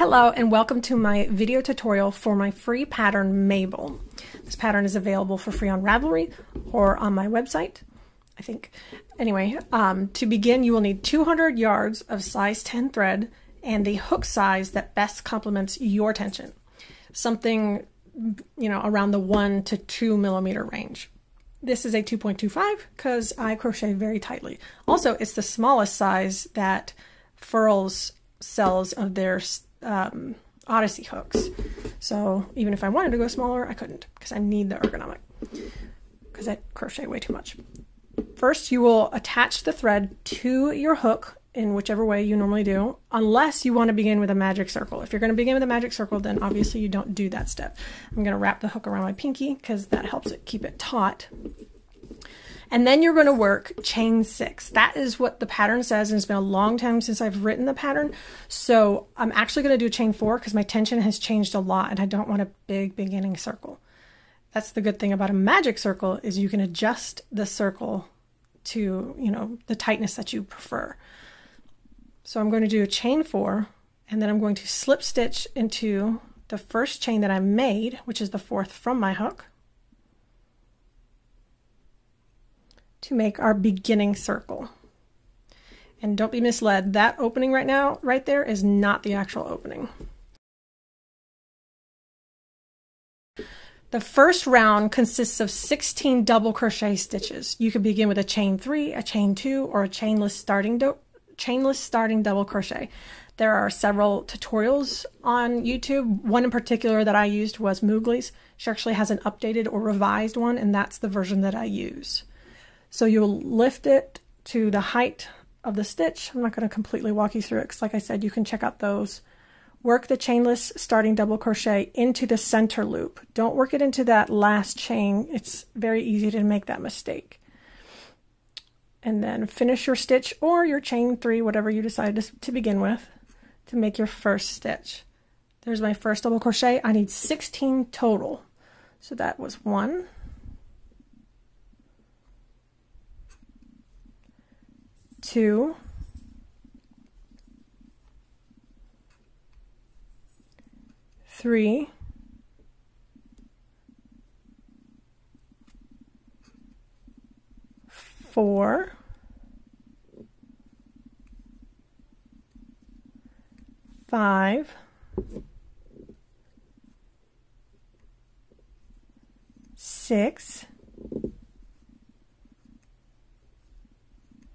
Hello and welcome to my video tutorial for my free pattern Mable. This pattern is available for free on Ravelry or on my website, I think. Anyway, to begin you will need 200 yards of size 10 thread and the hook size that best complements your tension. Something, you know, around the 1 to 2 millimeter range. This is a 2.25 because I crochet very tightly. Also, it's the smallest size that Furls sells of their Odyssey hooks. So even if I wanted to go smaller, I couldn't because I need the ergonomic because I crochet way too much. First, you will attach the thread to your hook in whichever way you normally do, unless you want to begin with a magic circle. If you're going to begin with a magic circle, then obviously you don't do that step. I'm going to wrap the hook around my pinky because that helps it keep it taut. And then you're going to work chain 6. That is what the pattern says, and it's been a long time since I've written the pattern. So I'm actually going to do chain 4 because my tension has changed a lot and I don't want a big beginning circle. That's the good thing about a magic circle is you can adjust the circle to, you know, the tightness that you prefer. So I'm going to do a chain 4 and then I'm going to slip stitch into the first chain that I made, which is the 4th from my hook, to make our beginning circle. And don't be misled, that opening right now, right there, is not the actual opening. The first round consists of 16 double crochet stitches. You could begin with a chain 3, a chain 2, or a chainless starting double crochet. There are several tutorials on YouTube. One in particular that I used was Moogly's. She actually has an updated or revised one, and that's the version that I use. So you'll lift it to the height of the stitch. I'm not going to completely walk you through it because, like I said, you can check out those. Work the chainless starting double crochet into the center loop. Don't work it into that last chain. It's very easy to make that mistake. And then finish your stitch or your chain 3, whatever you decide to begin with, to make your first stitch. There's my first double crochet. I need 16 total. So that was 1, 2, 3, 4, 5, 6,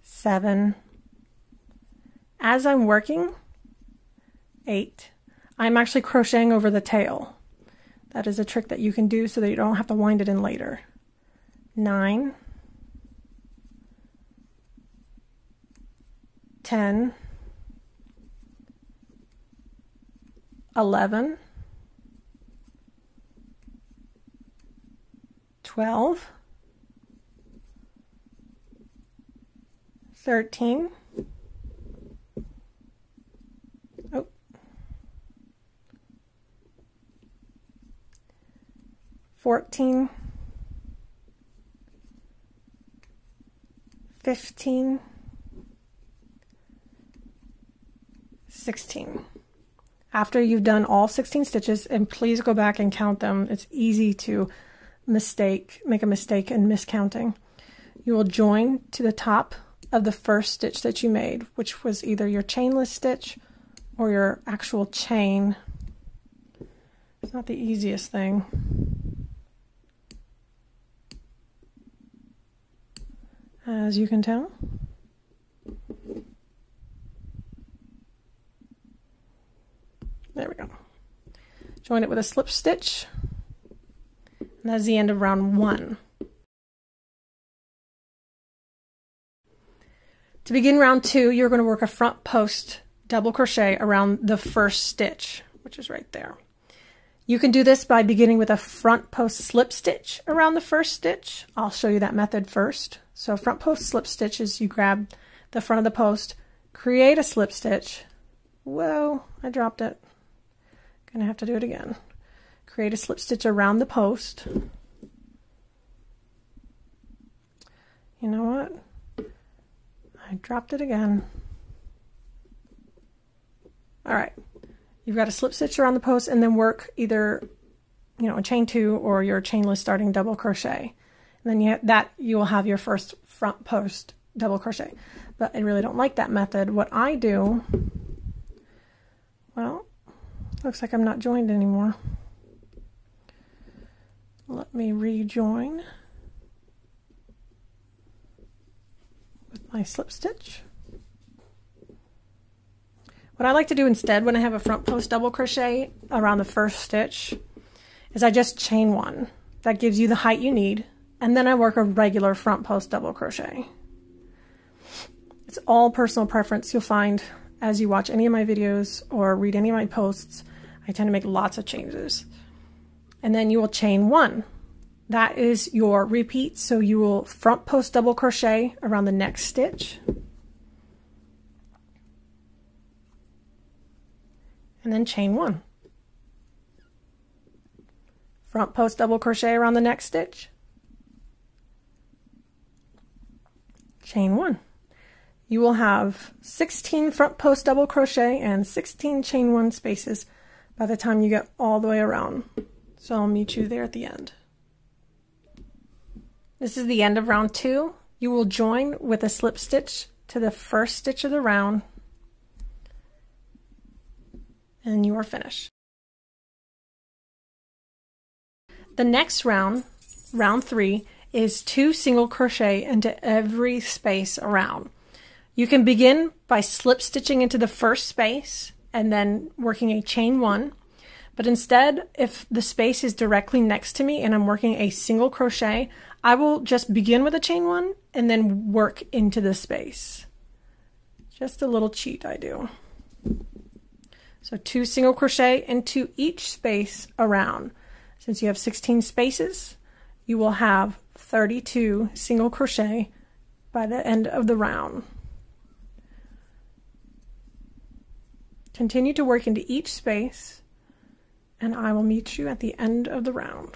7, as I'm working, 8. I'm actually crocheting over the tail. That is a trick that you can do so that you don't have to wind it in later. 9, 10, 11, 12, 13, 14, 15, 16. After you've done all 16 stitches, and please go back and count them. It's easy to make a mistake in miscounting. You will join to the top of the first stitch that you made, which was either your chainless stitch or your actual chain. It's not the easiest thing. As you can tell. There we go. Join it with a slip stitch. And that's the end of round 1. To begin round 2, you're going to work a front post double crochet around the first stitch, which is right there. You can do this by beginning with a front post slip stitch around the first stitch. I'll show you that method first. So front post slip stitch is you grab the front of the post, create a slip stitch. Whoa, I dropped it. Gonna have to do it again. Create a slip stitch around the post. You know what? I dropped it again. All right. you've got a slip stitch around the post and then work either, you know, a chain 2 or your chainless starting double crochet. And then you will have your first front post double crochet. But I really don't like that method. What I do, well, looks like I'm not joined anymore. Let me rejoin with my slip stitch. What I like to do instead when I have a front post double crochet around the first stitch is I just chain 1. That gives you the height you need, and then I work a regular front post double crochet. It's all personal preference. You'll find as you watch any of my videos or read any of my posts, I tend to make lots of changes. And then you will chain 1. That is your repeat, so you will front post double crochet around the next stitch. And then chain 1. Front post double crochet around the next stitch. Chain 1. You will have 16 front post double crochet and 16 chain 1 spaces by the time you get all the way around. So I'll meet you there at the end. This is the end of round 2. You will join with a slip stitch to the first stitch of the round, and you are finished. The next round, round 3, is 2 single crochet into every space around. You can begin by slip stitching into the first space and then working a chain 1. But instead, if the space is directly next to me and I'm working a single crochet, I will just begin with a chain 1 and then work into the space. Just a little cheat I do. So 2 single crochet into each space around. Since you have 16 spaces, you will have 32 single crochet by the end of the round. Continue to work into each space, and I will meet you at the end of the round.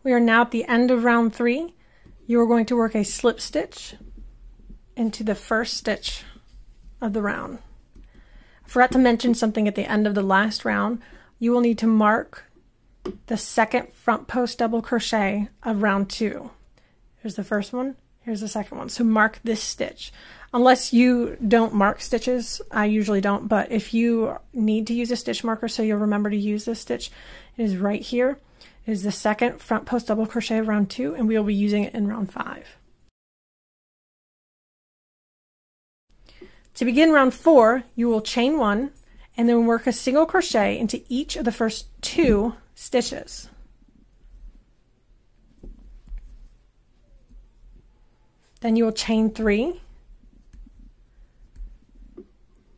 We are now at the end of round 3. You are going to work a slip stitch into the first stitch of the round. I forgot to mention something at the end of the last round. You will need to mark the second front post double crochet of round 2. Here's the first one, here's the second one. So mark this stitch. Unless you don't mark stitches, I usually don't, but if you need to use a stitch marker so you'll remember to use this stitch, it is right here. It is the second front post double crochet of round 2, and we will be using it in round 5. To begin round 4, you will chain 1 and then work a single crochet into each of the first 2 stitches. Then you will chain 3.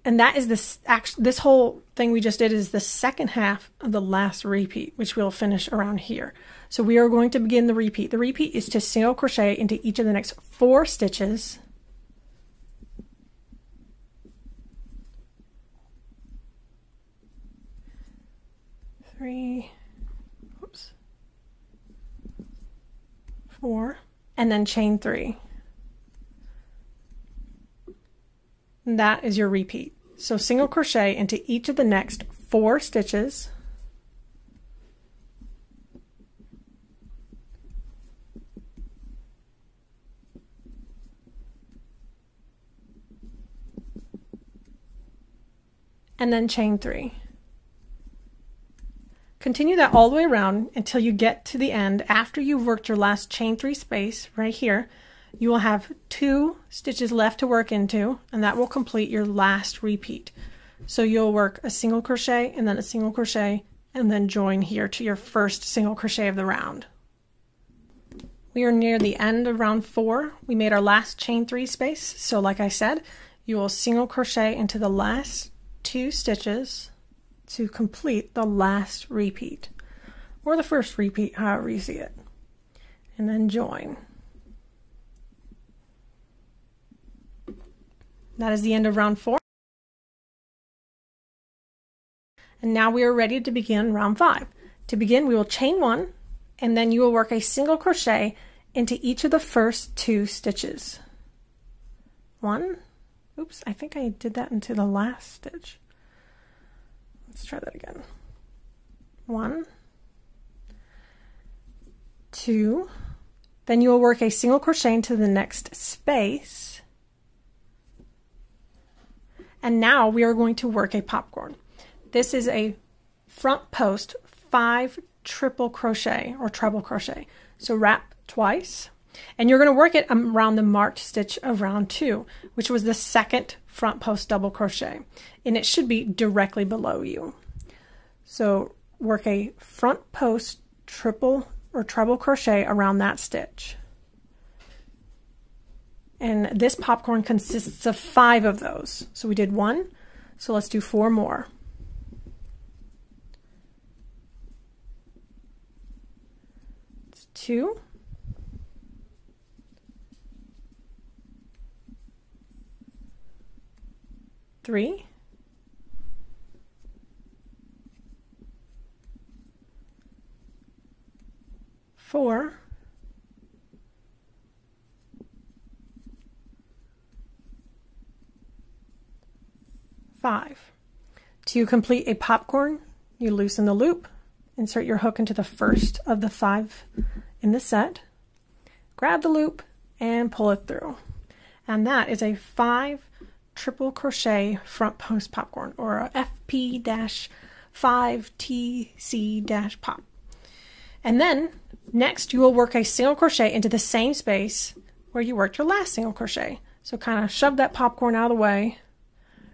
And that is this whole thing we just did is the second half of the last repeat, which we'll finish around here. So we are going to begin the repeat. The repeat is to single crochet into each of the next 4 stitches. Three, oops, 4, and then chain 3. And that is your repeat. So single crochet into each of the next 4 stitches. And then chain 3. Continue that all the way around until you get to the end. After you've worked your last chain 3 space right here, you will have 2 stitches left to work into, and that will complete your last repeat. So you'll work a single crochet and then a single crochet and then join here to your first single crochet of the round. We are near the end of round 4. We made our last chain 3 space. So like I said, you will single crochet into the last 2 stitches to complete the last repeat, or the first repeat, however you see it, and then join. That is the end of round 4. And now we are ready to begin round 5. To begin, we will chain 1, and then you will work a single crochet into each of the first 2 stitches. 1, Oops, I think I did that into the last stitch. Let's try that again. 1, 2, then you will work a single crochet into the next space. And now we are going to work a popcorn. This is a front post 5 triple crochet or treble crochet. So wrap twice, and you're going to work it around the marked stitch of round 2, which was the second front post double crochet, and it should be directly below you. So work a front post triple or treble crochet around that stitch. And this popcorn consists of 5 of those. So we did 1, so let's do 4 more. 2, 3, 4, 5. To complete a popcorn, you loosen the loop, insert your hook into the first of the 5 in the set, grab the loop, and pull it through. And that is a 5 triple crochet front post popcorn, or a FP-5TC-pop. And then next you will work a single crochet into the same space where you worked your last single crochet. So kind of shove that popcorn out of the way,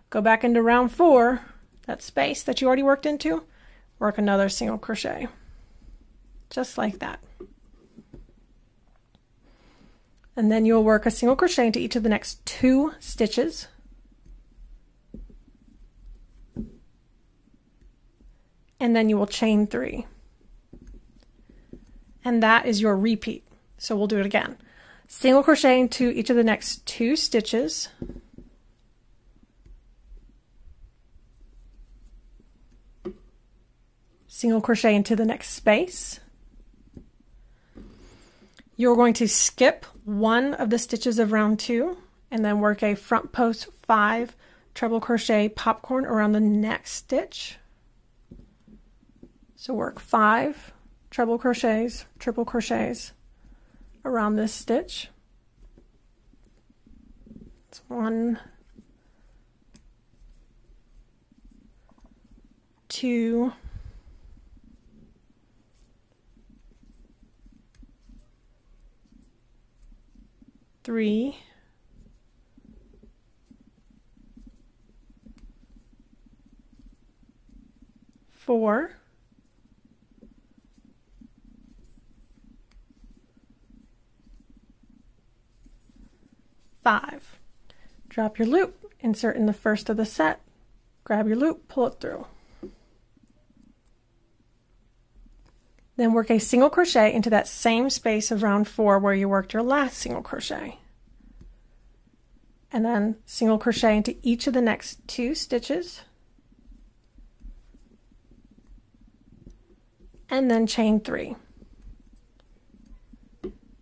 go back into round 4, that space that you already worked into, work another single crochet, just like that. And then you'll work a single crochet into each of the next 2 stitches. And then you will chain 3. And that is your repeat. So we'll do it again. Single crochet into each of the next 2 stitches. Single crochet into the next space. You're going to skip 1 of the stitches of round 2 and then work a front post 5 treble crochet popcorn around the next stitch. So work 5 treble crochets, triple crochets around this stitch. It's 1, 2, 3, 4, 5. Drop your loop, insert in the first of the set, grab your loop, pull it through. Then work a single crochet into that same space of round 4 where you worked your last single crochet. And then single crochet into each of the next 2 stitches. And then chain 3.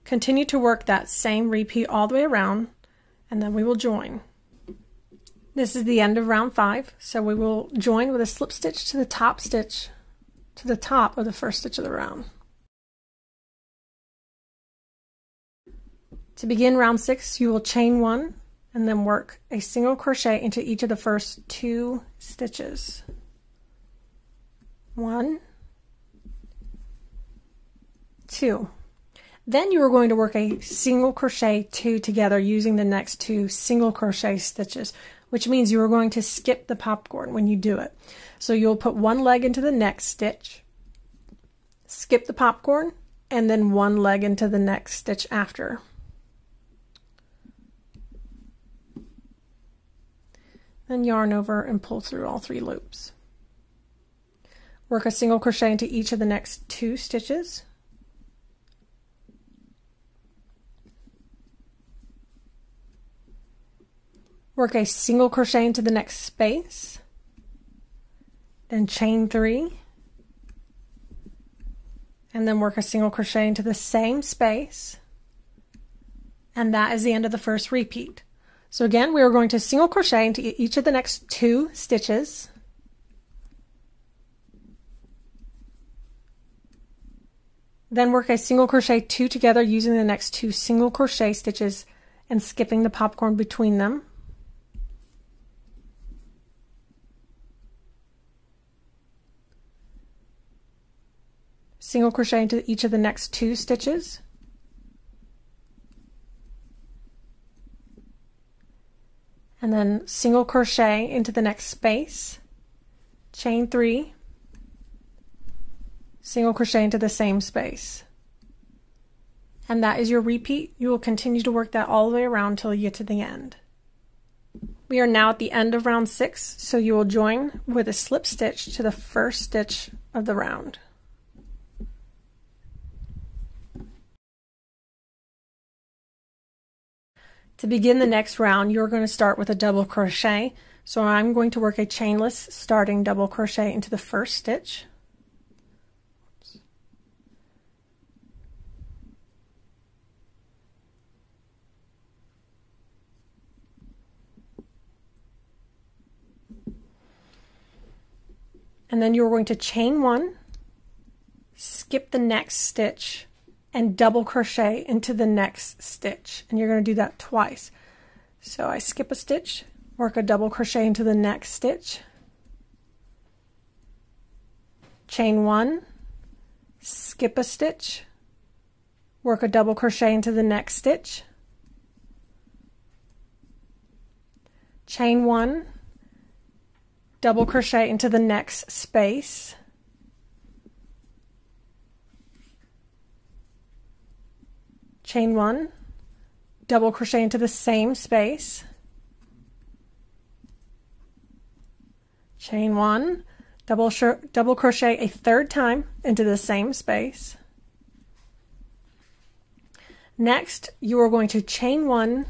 Continue to work that same repeat all the way around, and then we will join. This is the end of round 5, so we will join with a slip stitch to the top stitch, to the top of the first stitch of the round. To begin round 6, you will chain 1 and then work a single crochet into each of the first 2 stitches. 1, 2. Then you are going to work a single crochet 2 together using the next 2 single crochet stitches, which means you are going to skip the popcorn when you do it. So you'll put 1 leg into the next stitch, skip the popcorn, and then 1 leg into the next stitch after. Then yarn over and pull through all 3 loops. Work a single crochet into each of the next 2 stitches. Work a single crochet into the next space, then chain 3, and then work a single crochet into the same space, and that is the end of the first repeat. So again, we are going to single crochet into each of the next 2 stitches. Then work a single crochet 2 together using the next 2 single crochet stitches and skipping the popcorn between them. Single crochet into each of the next 2 stitches. And then single crochet into the next space, chain 3, single crochet into the same space. And that is your repeat. You will continue to work that all the way around until you get to the end. We are now at the end of round 6, so you will join with a slip stitch to the first stitch of the round. To begin the next round, you're going to start with a double crochet. So I'm going to work a chainless starting double crochet into the first stitch. And then you're going to chain 1, skip the next stitch, and double crochet into the next stitch. And you're going to do that twice. So I skip a stitch, work a double crochet into the next stitch, chain 1, skip a stitch, work a double crochet into the next stitch, chain 1, double crochet into the next space, chain 1, double crochet into the same space, chain 1, double crochet a third time into the same space. Next, you are going to chain 1,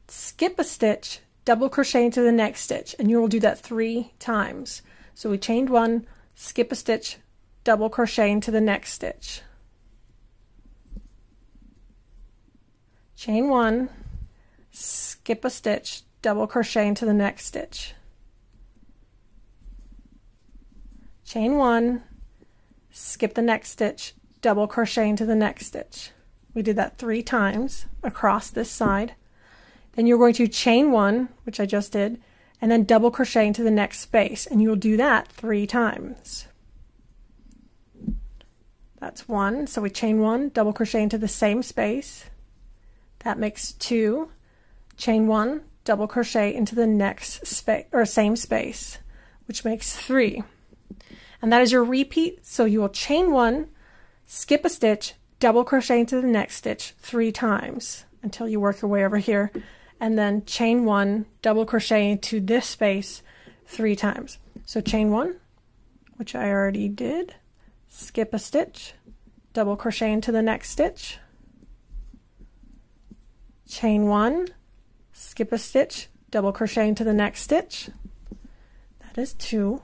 skip a stitch, double crochet into the next stitch, and you will do that 3 times. So we chained 1, skip a stitch, double crochet into the next stitch. Chain 1, skip a stitch, double crochet into the next stitch. Chain 1, skip the next stitch, double crochet into the next stitch. We did that 3 times across this side. Then you're going to chain 1, which I just did, and then double crochet into the next space, and you'll do that 3 times. That's 1, so we chain 1, double crochet into the same space. That makes 2, chain 1, double crochet into the next space or same space, which makes 3. And that is your repeat. So you will chain 1, skip a stitch, double crochet into the next stitch 3 times until you work your way over here, and then chain 1, double crochet into this space 3 times. So chain 1, which I already did, skip a stitch, double crochet into the next stitch, chain 1, skip a stitch, double crochet into the next stitch. That is 2.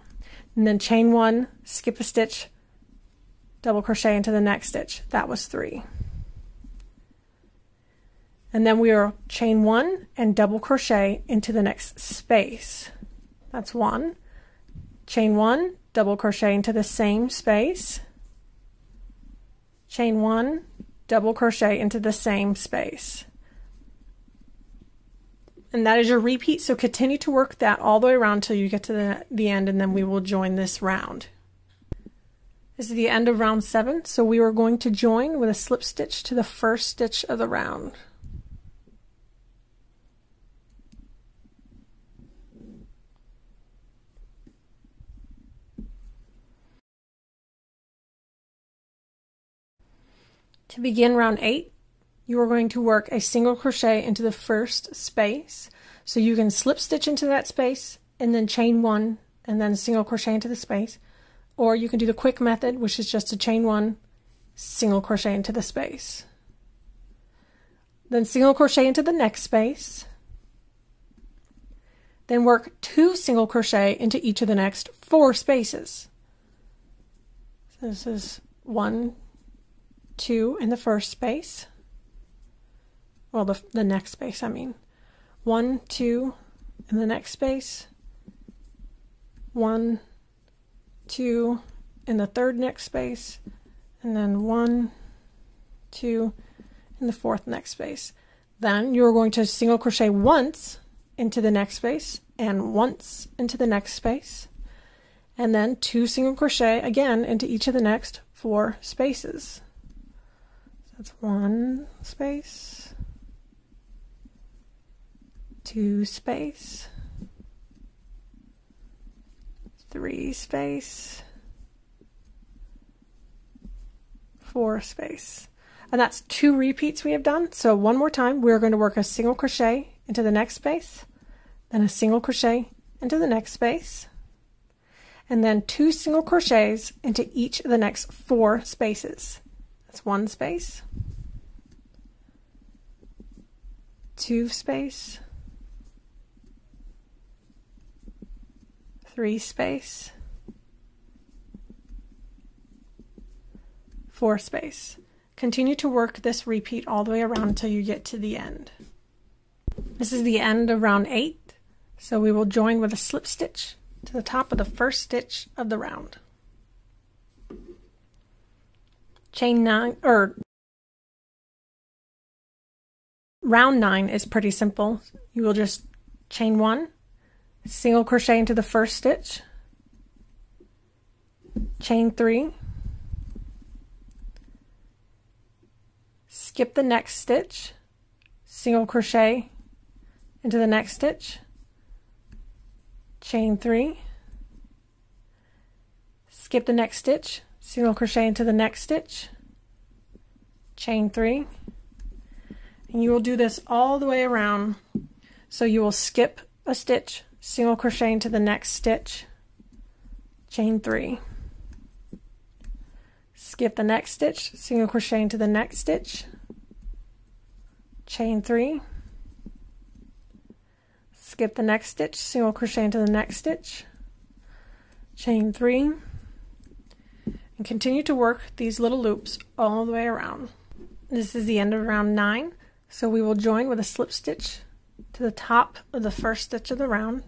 And then chain 1, skip a stitch, double crochet into the next stitch. That was 3. And then we are chain 1 and double crochet into the next space. That's 1. Chain 1, double crochet into the same space. Chain 1, double crochet into the same space. And that is your repeat, so continue to work that all the way around until you get to the end, and then we will join this round. This is the end of round 7, so we are going to join with a slip stitch to the first stitch of the round. To begin round 8, you are going to work a single crochet into the first space. So you can slip stitch into that space and then chain 1 and then single crochet into the space. Or you can do the quick method, which is just to chain 1, single crochet into the space. Then single crochet into the next space. Then work 2 single crochet into each of the next 4 spaces. So this is 1, 2 in the first space. Well, the next space, I mean. 1, 2 in the next space, 1, 2 in the third next space, and then 1, 2 in the fourth next space. Then you're going to single crochet once into the next space and once into the next space, and then 2 single crochet again into each of the next 4 spaces. So that's 1 space, 2 space, 3 space, 4 space. And that's 2 repeats we have done. So one more time, we're going to work a single crochet into the next space, then a single crochet into the next space, and then 2 single crochets into each of the next 4 spaces. That's 1 space, 2 space, 3 space, 4 space. Continue to work this repeat all the way around until you get to the end. This is the end of round 8, so we will join with a slip stitch to the top of the first stitch of the round. Chain 9, or round 9 is pretty simple. You will just chain 1, single crochet into the first stitch, chain 3, skip the next stitch, single crochet into the next stitch, chain 3, skip the next stitch, single crochet into the next stitch, chain 3, and you will do this all the way around. So you will skip a stitch, single crochet into the next stitch, chain 3, skip the next stitch, single crochet into the next stitch, chain 3, skip the next stitch, single crochet into the next stitch, chain 3, and continue to work these little loops all the way around. This is the end of round 9, so we will join with a slip stitch to the top of the first stitch of the round.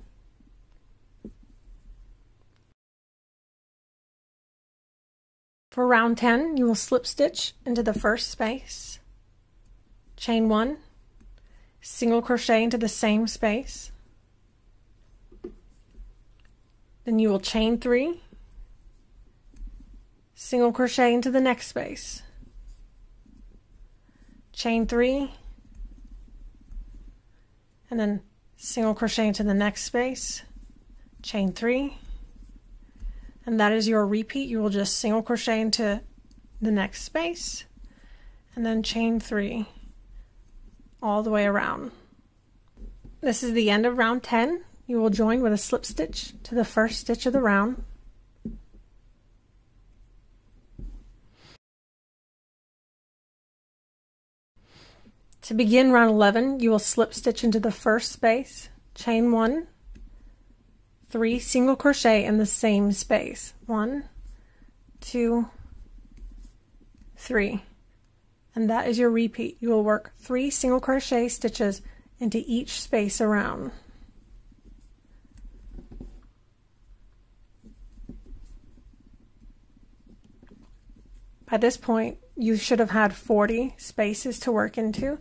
For round 10, you will slip stitch into the first space, chain 1, single crochet into the same space, then you will chain 3, single crochet into the next space, chain 3, and then single crochet into the next space, chain 3, and that is your repeat. You will just single crochet into the next space and then chain 3 all the way around. This is the end of round 10. You will join with a slip stitch to the first stitch of the round. To begin round 11, you will slip stitch into the first space, chain 1, 3 single crochet in the same space, 1, 2, 3, and that is your repeat. You will work 3 single crochet stitches into each space around. By this point, you should have had 40 spaces to work into.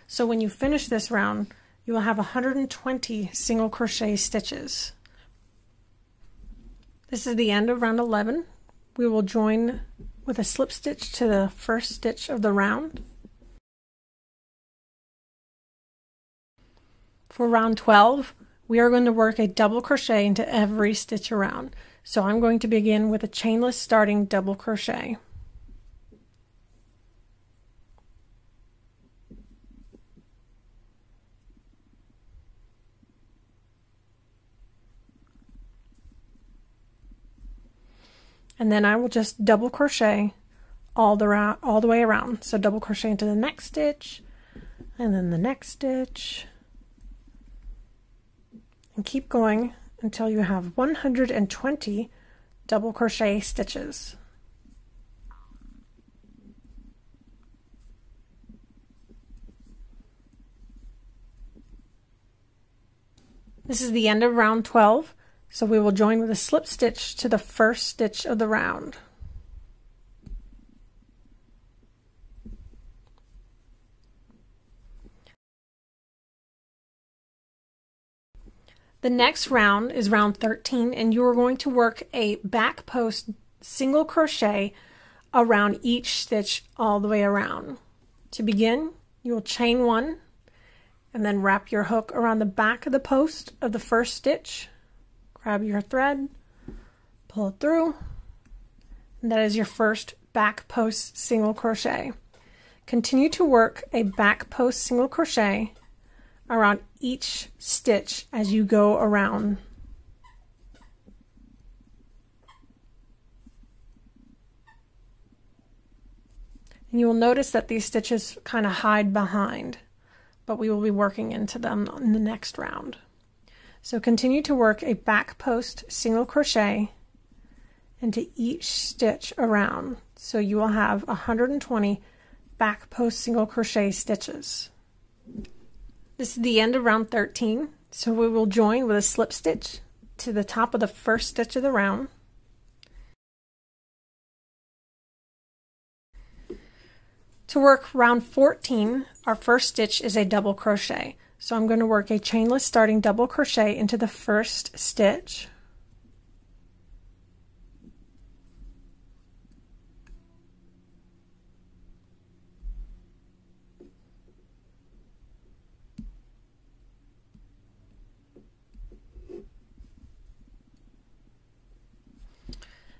So when you finish this round, you will have 120 single crochet stitches. This is the end of round 11. We will join with a slip stitch to the first stitch of the round. For round 12, we are going to work a double crochet into every stitch around. So I'm going to begin with a chainless starting double crochet. And then I will just double crochet all the way around. So double crochet into the next stitch, and then the next stitch, and keep going until you have 120 double crochet stitches. This is the end of round 12, so we will join with a slip stitch to the first stitch of the round. The next round is round 13, and you are going to work a back post single crochet around each stitch all the way around. To begin, you will chain 1 and then wrap your hook around the back of the post of the first stitch. Grab your thread, pull it through, and that is your first back post single crochet. Continue to work a back post single crochet around each stitch as you go around. And you will notice that these stitches kind of hide behind, but we will be working into them in the next round. So continue to work a back post single crochet into each stitch around. So you will have 120 back post single crochet stitches. This is the end of round 13, so we will join with a slip stitch to the top of the first stitch of the round. To work round 14, our first stitch is a double crochet. So I'm going to work a chainless starting double crochet into the first stitch.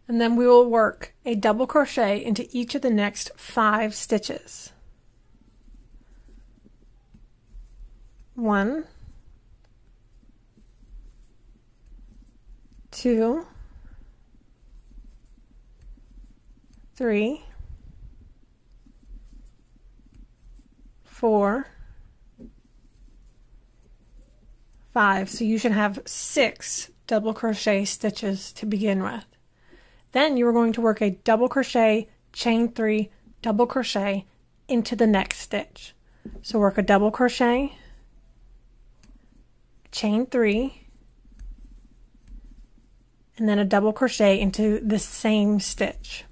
And then we will work a double crochet into each of the next 5 stitches. 1, 2, 3, 4, 5. So you should have 6 double crochet stitches to begin with. Then you are going to work a double crochet, chain 3, double crochet into the next stitch. So work a double crochet, chain 3, and then a double crochet into the same stitch.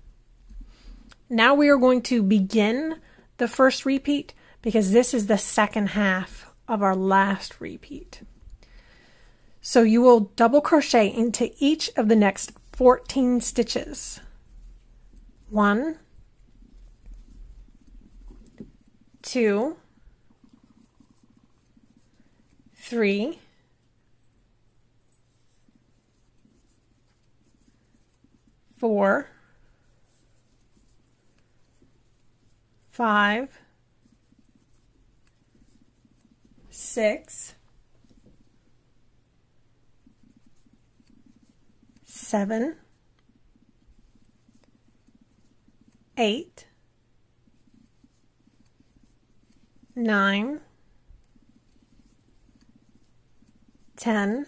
Now we are going to begin the first repeat because this is the second half of our last repeat. So you will double crochet into each of the next 14 stitches. 1, 2, 3, 4, 5, 6, 7, 8, 9, 10,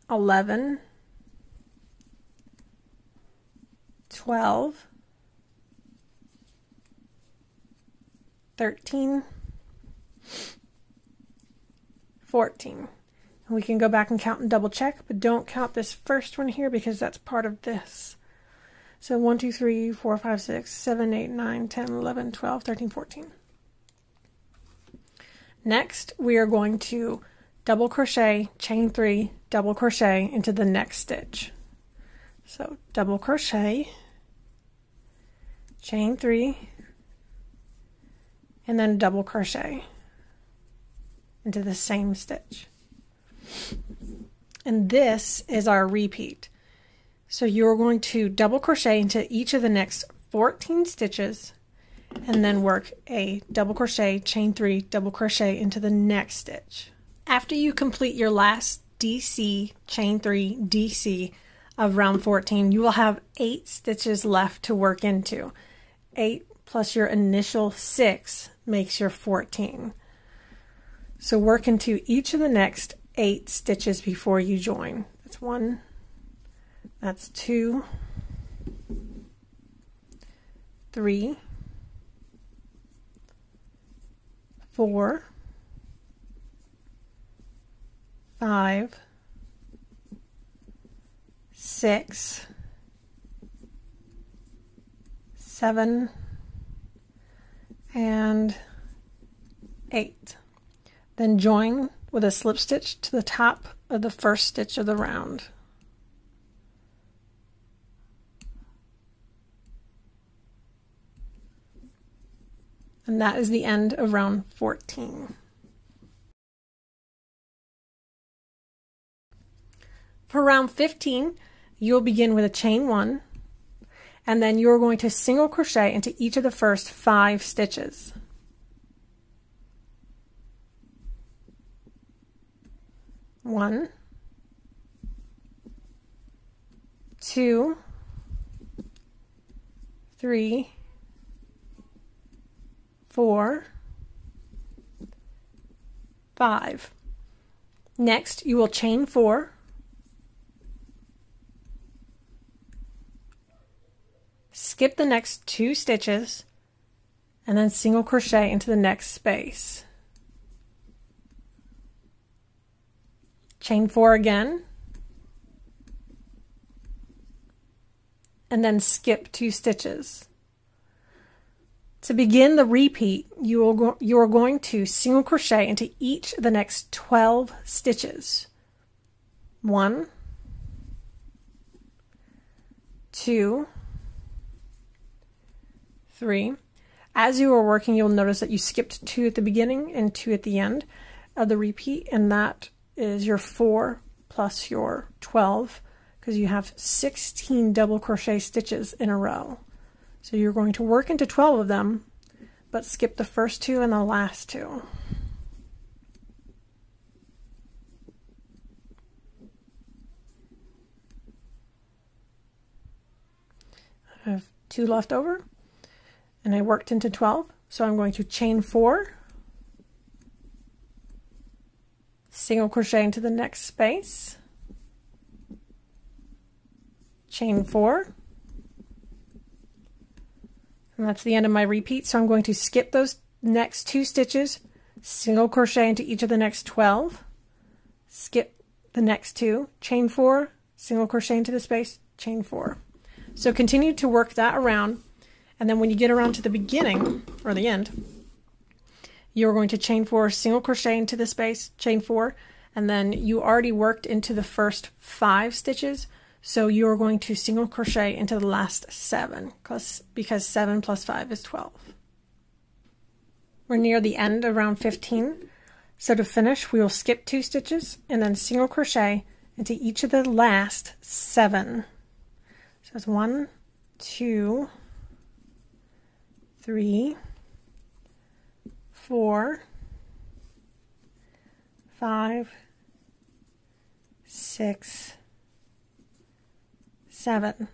11, 12, 13, 14. We can go back and count and double check, but don't count this first one here because that's part of this. So 1, 2, 3, 4, 5, 6, 7, 8, 9, 10, 11, 12, 13, 14. Next, we are going to double crochet, chain 3, double crochet into the next stitch. So double crochet, chain 3, and then double crochet into the same stitch. And this is our repeat. So you're going to double crochet into each of the next 14 stitches and then work a double crochet, chain 3, double crochet into the next stitch. After you complete your last DC, chain 3, DC of round 14, you will have 8 stitches left to work into. 8 plus your initial 6 makes your 14. So work into each of the next 8 stitches before you join. That's 1, that's 2, 3, 4, 5, 6, 7, and 8. Then join with a slip stitch to the top of the first stitch of the round. And that is the end of round 14. For round 15, you'll begin with a chain 1, and then you're going to single crochet into each of the first 5 stitches. 1, 2, 3, 4, 5. Next, you will chain 4, skip the next 2 stitches, and then single crochet into the next space. Chain 4 again, and then skip 2 stitches. To begin the repeat, you are going to single crochet into each of the next 12 stitches. 1, 2, 3. As you are working, you'll notice that you skipped 2 at the beginning and 2 at the end of the repeat, and that is your 4 plus your 12, because you have 16 double crochet stitches in a row. So you're going to work into 12 of them, but skip the first 2 and the last 2. I have 2 left over, and I worked into 12, so I'm going to chain 4, single crochet into the next space, chain 4, and that's the end of my repeat. So I'm going to skip those next 2 stitches, single crochet into each of the next 12, skip the next 2, chain 4, single crochet into the space, chain 4. So continue to work that around, and then when you get around to the beginning or the end, you're going to chain 4, single crochet into the space, chain 4, and then you already worked into the first 5 stitches, so you're going to single crochet into the last 7, because 7 plus 5 is 12. We're near the end of round 15, so to finish we will skip 2 stitches and then single crochet into each of the last 7. So it's 1, 2, 3, 4, 5, 6, 7,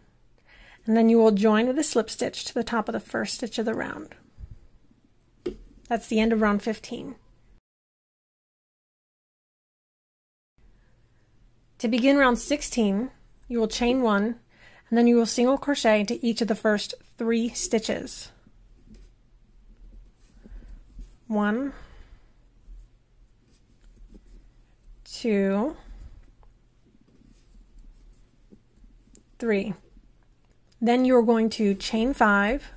and then you will join with a slip stitch to the top of the first stitch of the round. That's the end of round 15. To begin round 16, you will chain 1, and then you will single crochet into each of the first 3 stitches. 1, 2, 3. Then you're going to chain 5.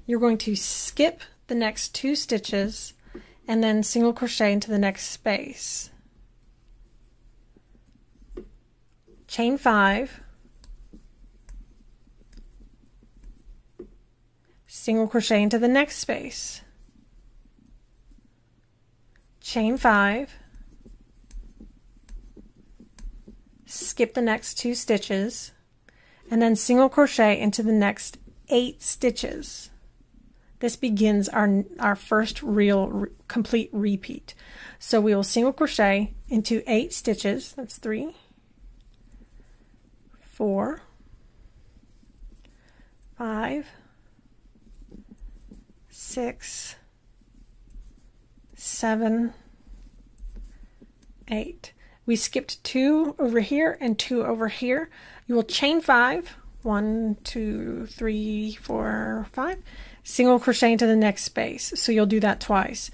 You're going to skip the next 2 stitches and then single crochet into the next space. Chain 5. Single crochet into the next space. Chain 5. Skip the next 2 stitches and then single crochet into the next 8 stitches. This begins our first real complete repeat. So we will single crochet into 8 stitches. That's 3, 4, 5, 6, 7, 8. We skipped 2 over here and 2 over here. You will chain 5, 1, 2, 3, 4, 5, single crochet into the next space. So you'll do that twice.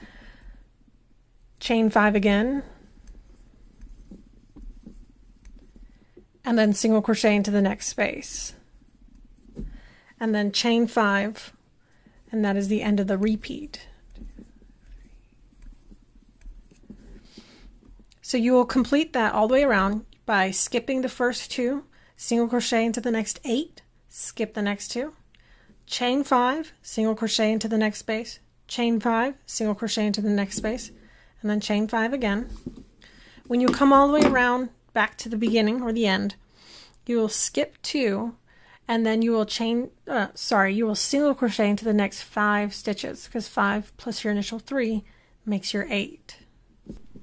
chain 5 again, and then single crochet into the next space, and then chain 5, and that is the end of the repeat. So you will complete that all the way around by skipping the first 2, single crochet into the next 8, skip the next 2, chain 5, single crochet into the next space, chain 5, single crochet into the next space, and then chain 5 again. When you come all the way around back to the beginning or the end, you will skip 2, and then you will you will single crochet into the next 5 stitches, because 5 plus your initial 3 makes your 8.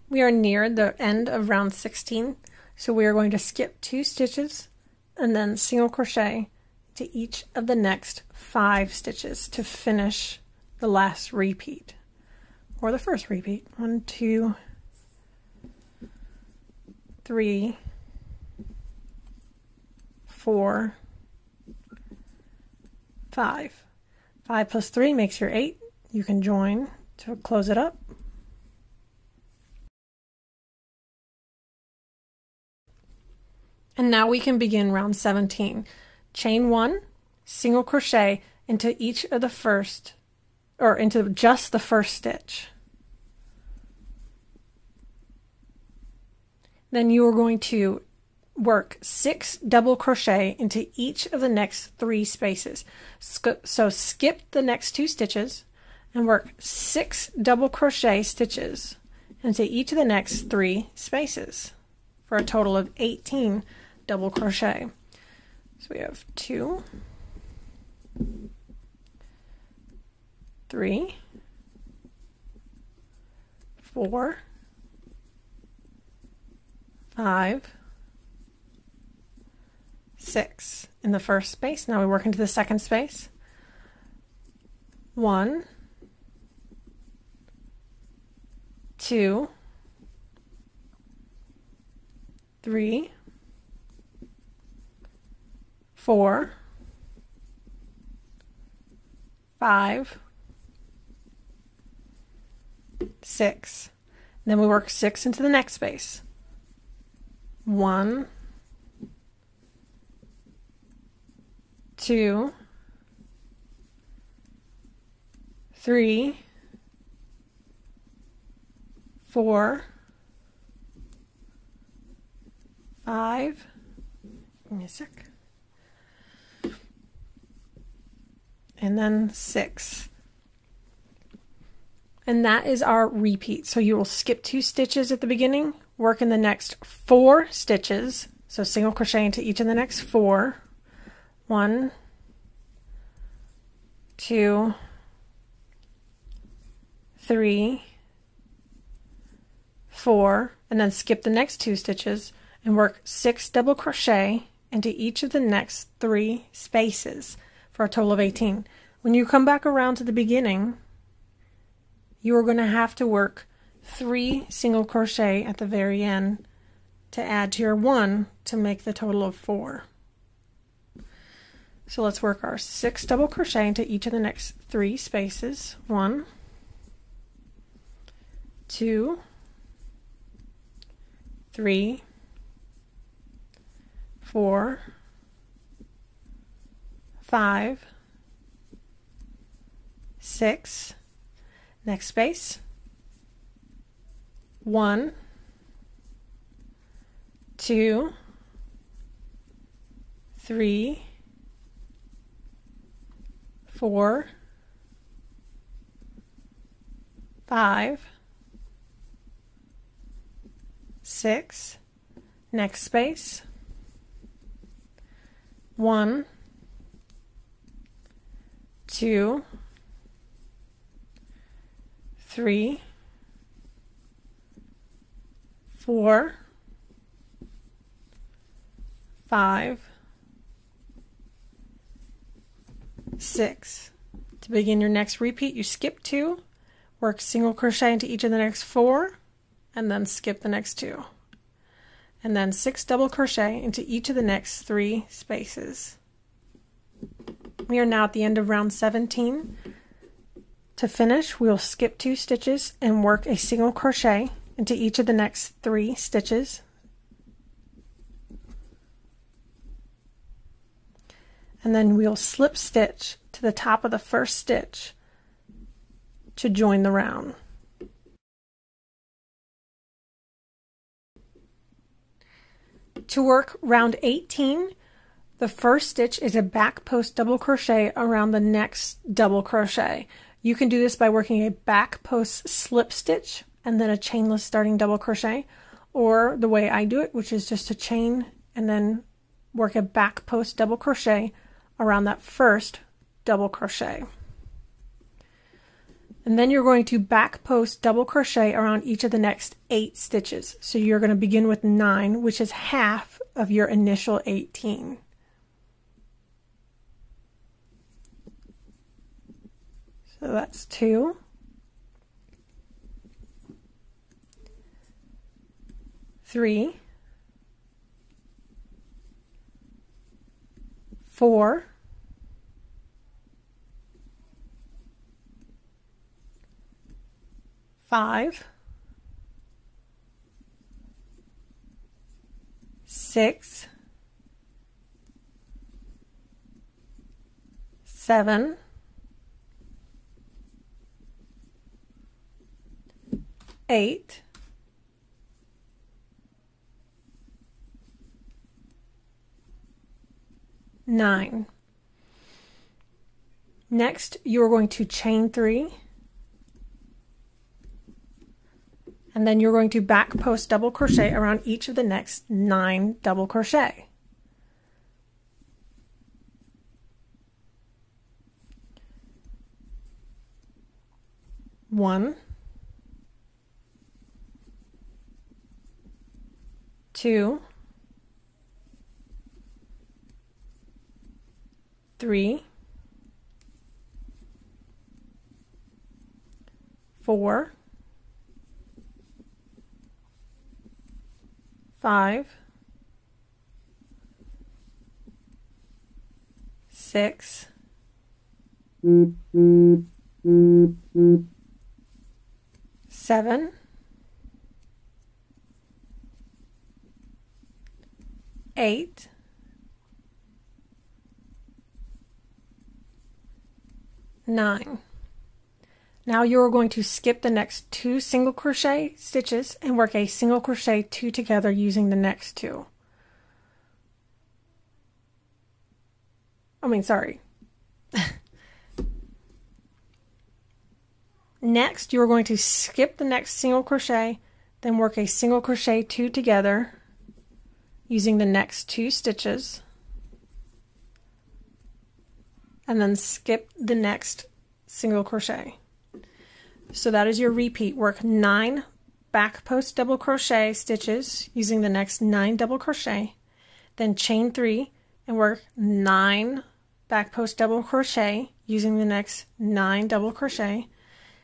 We are near the end of round 16, so we are going to skip 2 stitches and then single crochet to each of the next 5 stitches to finish the last repeat, or the first repeat. 1, 2, 3, 4, 5. 5 plus 3 makes your 8. You can join to close it up. And now we can begin round 17. Chain 1, single crochet into each of the first, or into just the first stitch. Then you are going to work 6 double crochet into each of the next 3 spaces. So skip the next 2 stitches and work 6 double crochet stitches into each of the next 3 spaces for a total of 18 double crochet. So we have 2, 3, 4, 5, 6 in the first space. Now we work into the second space. 1, 2, 3, 4, 5, 6. Then we work 6 into the next space. 1, 2, 3, 4, 5. Give me a sec. And then 6. And that is our repeat. So you will skip 2 stitches at the beginning, work in the next 4 stitches, so single crochet into each of the next 4. 1, 2, 3, 4, and then skip the next 2 stitches and work 6 double crochet into each of the next 3 spaces for a total of 18. When you come back around to the beginning, you are going to have to work 3 single crochet at the very end to add to your 1 to make the total of 4. So let's work our 6 double crochet into each of the next 3 spaces. 1, 2, 3, 4, 5, 6. Next space. 1, 2, 3, 4, 5, 6. Next space. 1, 2, 3, 4, 5, 6. To begin your next repeat, you skip 2, work single crochet into each of the next 4, and then skip the next 2. And then 6 double crochet into each of the next 3 spaces. We are now at the end of round 17. To finish, we will skip 2 stitches and work a single crochet into each of the next 3 stitches. And then we'll slip stitch to the top of the first stitch to join the round. To work round 18, the first stitch is a back post double crochet around the next double crochet. You can do this by working a back post slip stitch and then a chainless starting double crochet, or the way I do it, which is just a chain and then work a back post double crochet around that first double crochet. And then you're going to back post double crochet around each of the next 8 stitches. So you're going to begin with 9, which is half of your initial 18. So that's 2, 3, 4, 5, 6, 7, 8, 9. Next, you're going to chain 3, and then you're going to back post double crochet around each of the next 9 double crochet. One, 2, 3, 4, 5, 6, 7, 8, 9. Now you're going to skip the next 2 single crochet stitches and work a single crochet 2 together using the next 2. Next, you're going to skip the next single crochet, then work a single crochet 2 together using the next 2 stitches, and then skip the next single crochet. So that is your repeat. Work 9 back post double crochet stitches using the next 9 double crochet, then chain 3 and work 9 back post double crochet using the next 9 double crochet,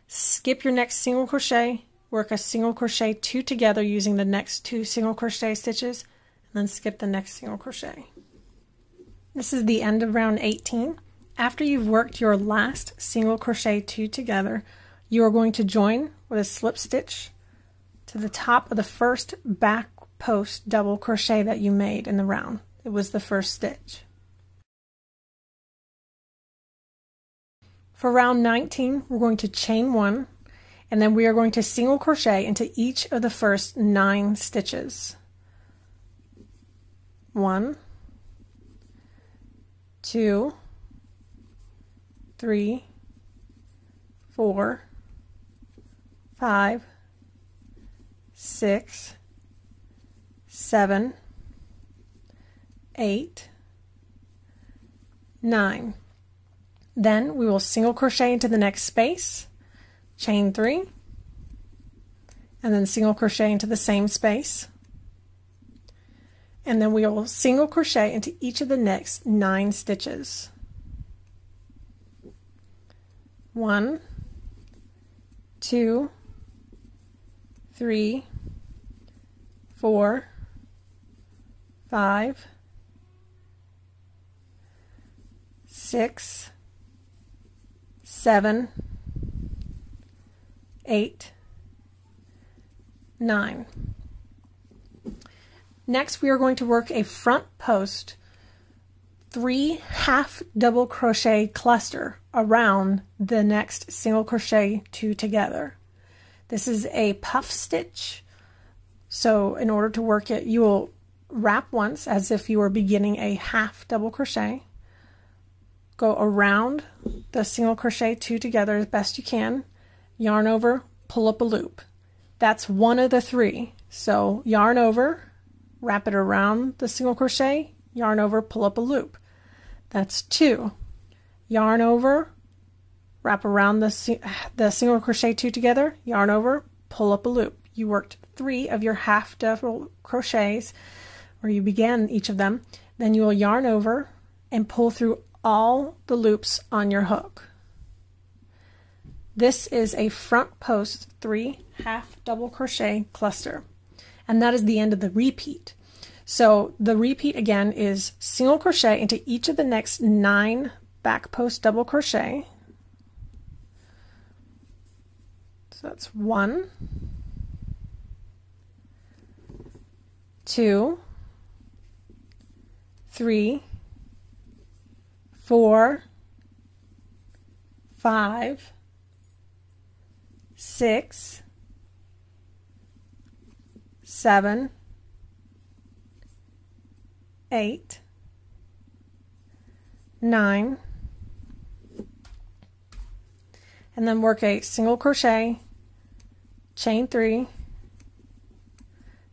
skip your next single crochet, work a single crochet 2 together using the next 2 single crochet stitches, and then skip the next single crochet. This is the end of round 18. After you've worked your last single crochet 2 together, you are going to join with a slip stitch to the top of the first back post double crochet that you made in the round. It was the first stitch. For round 19, we're going to chain 1, and then we are going to single crochet into each of the first 9 stitches. 1, 2, 3, 4, 5, 6, 7, 8, 9. Then we will single crochet into the next space, chain 3, and then single crochet into the same space, and then we will single crochet into each of the next 9 stitches. 1, 2, 3, 4, 5, 6, 7, 8, 9. Next, we are going to work a front post 3 half double crochet cluster around the next single crochet 2 together. This is a puff stitch, so in order to work it, you will wrap once as if you were beginning a half double crochet, go around the single crochet 2 together as best you can, yarn over, pull up a loop. That's one of the 3. So yarn over, wrap it around the single crochet, yarn over, pull up a loop. That's 2. Yarn over, wrap around the single crochet 2 together, yarn over, pull up a loop. You worked 3 of your half double crochets, where you began each of them. Then you will yarn over and pull through all the loops on your hook. This is a front post 3 half double crochet cluster, and that is the end of the repeat. So the repeat again is single crochet into each of the next 9 back post double crochet. So that's 1, 2, 3, 4, 5, 6, 7, 8, 9, and then work a single crochet, chain 3,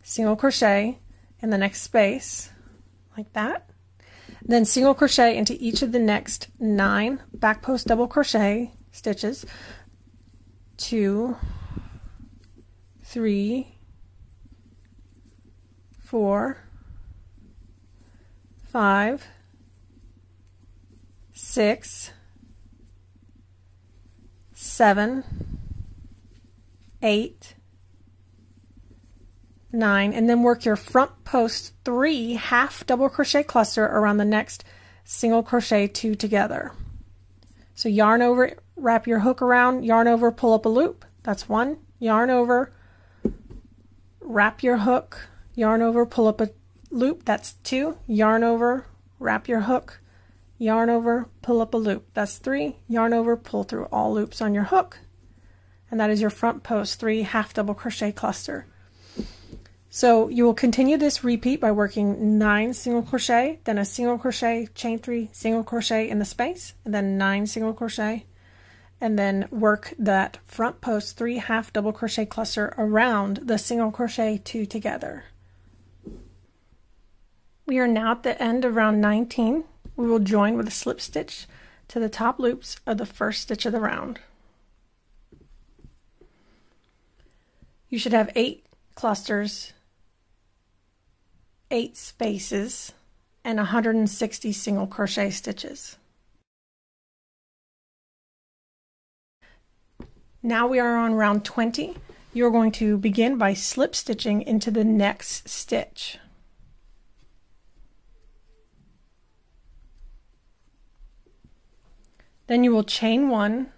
single crochet in the next space like that. Then single crochet into each of the next 9 back post double crochet stitches. 2, 3, 4, 5, 6, 7, 8, 9, and then work your front post 3 half double crochet cluster around the next single crochet 2 together. So yarn over, wrap your hook around, yarn over, pull up a loop. That's 1. Yarn over, wrap your hook, yarn over, pull up a loop. That's 2. Yarn over, wrap your hook, yarn over, pull up a loop. That's 3. Yarn over, pull through all loops on your hook, and that is your front post 3 half double crochet cluster. So you will continue this repeat by working 9 single crochet, then a single crochet, chain 3, single crochet in the space, and then 9 single crochet, and then work that front post 3 half double crochet cluster around the single crochet 2 together. We are now at the end of round 19. We will join with a slip stitch to the top loops of the first stitch of the round. You should have 8 clusters, 8 spaces, and 160 single crochet stitches. Now we are on round 20. You're going to begin by slip stitching into the next stitch. Then you will chain 1,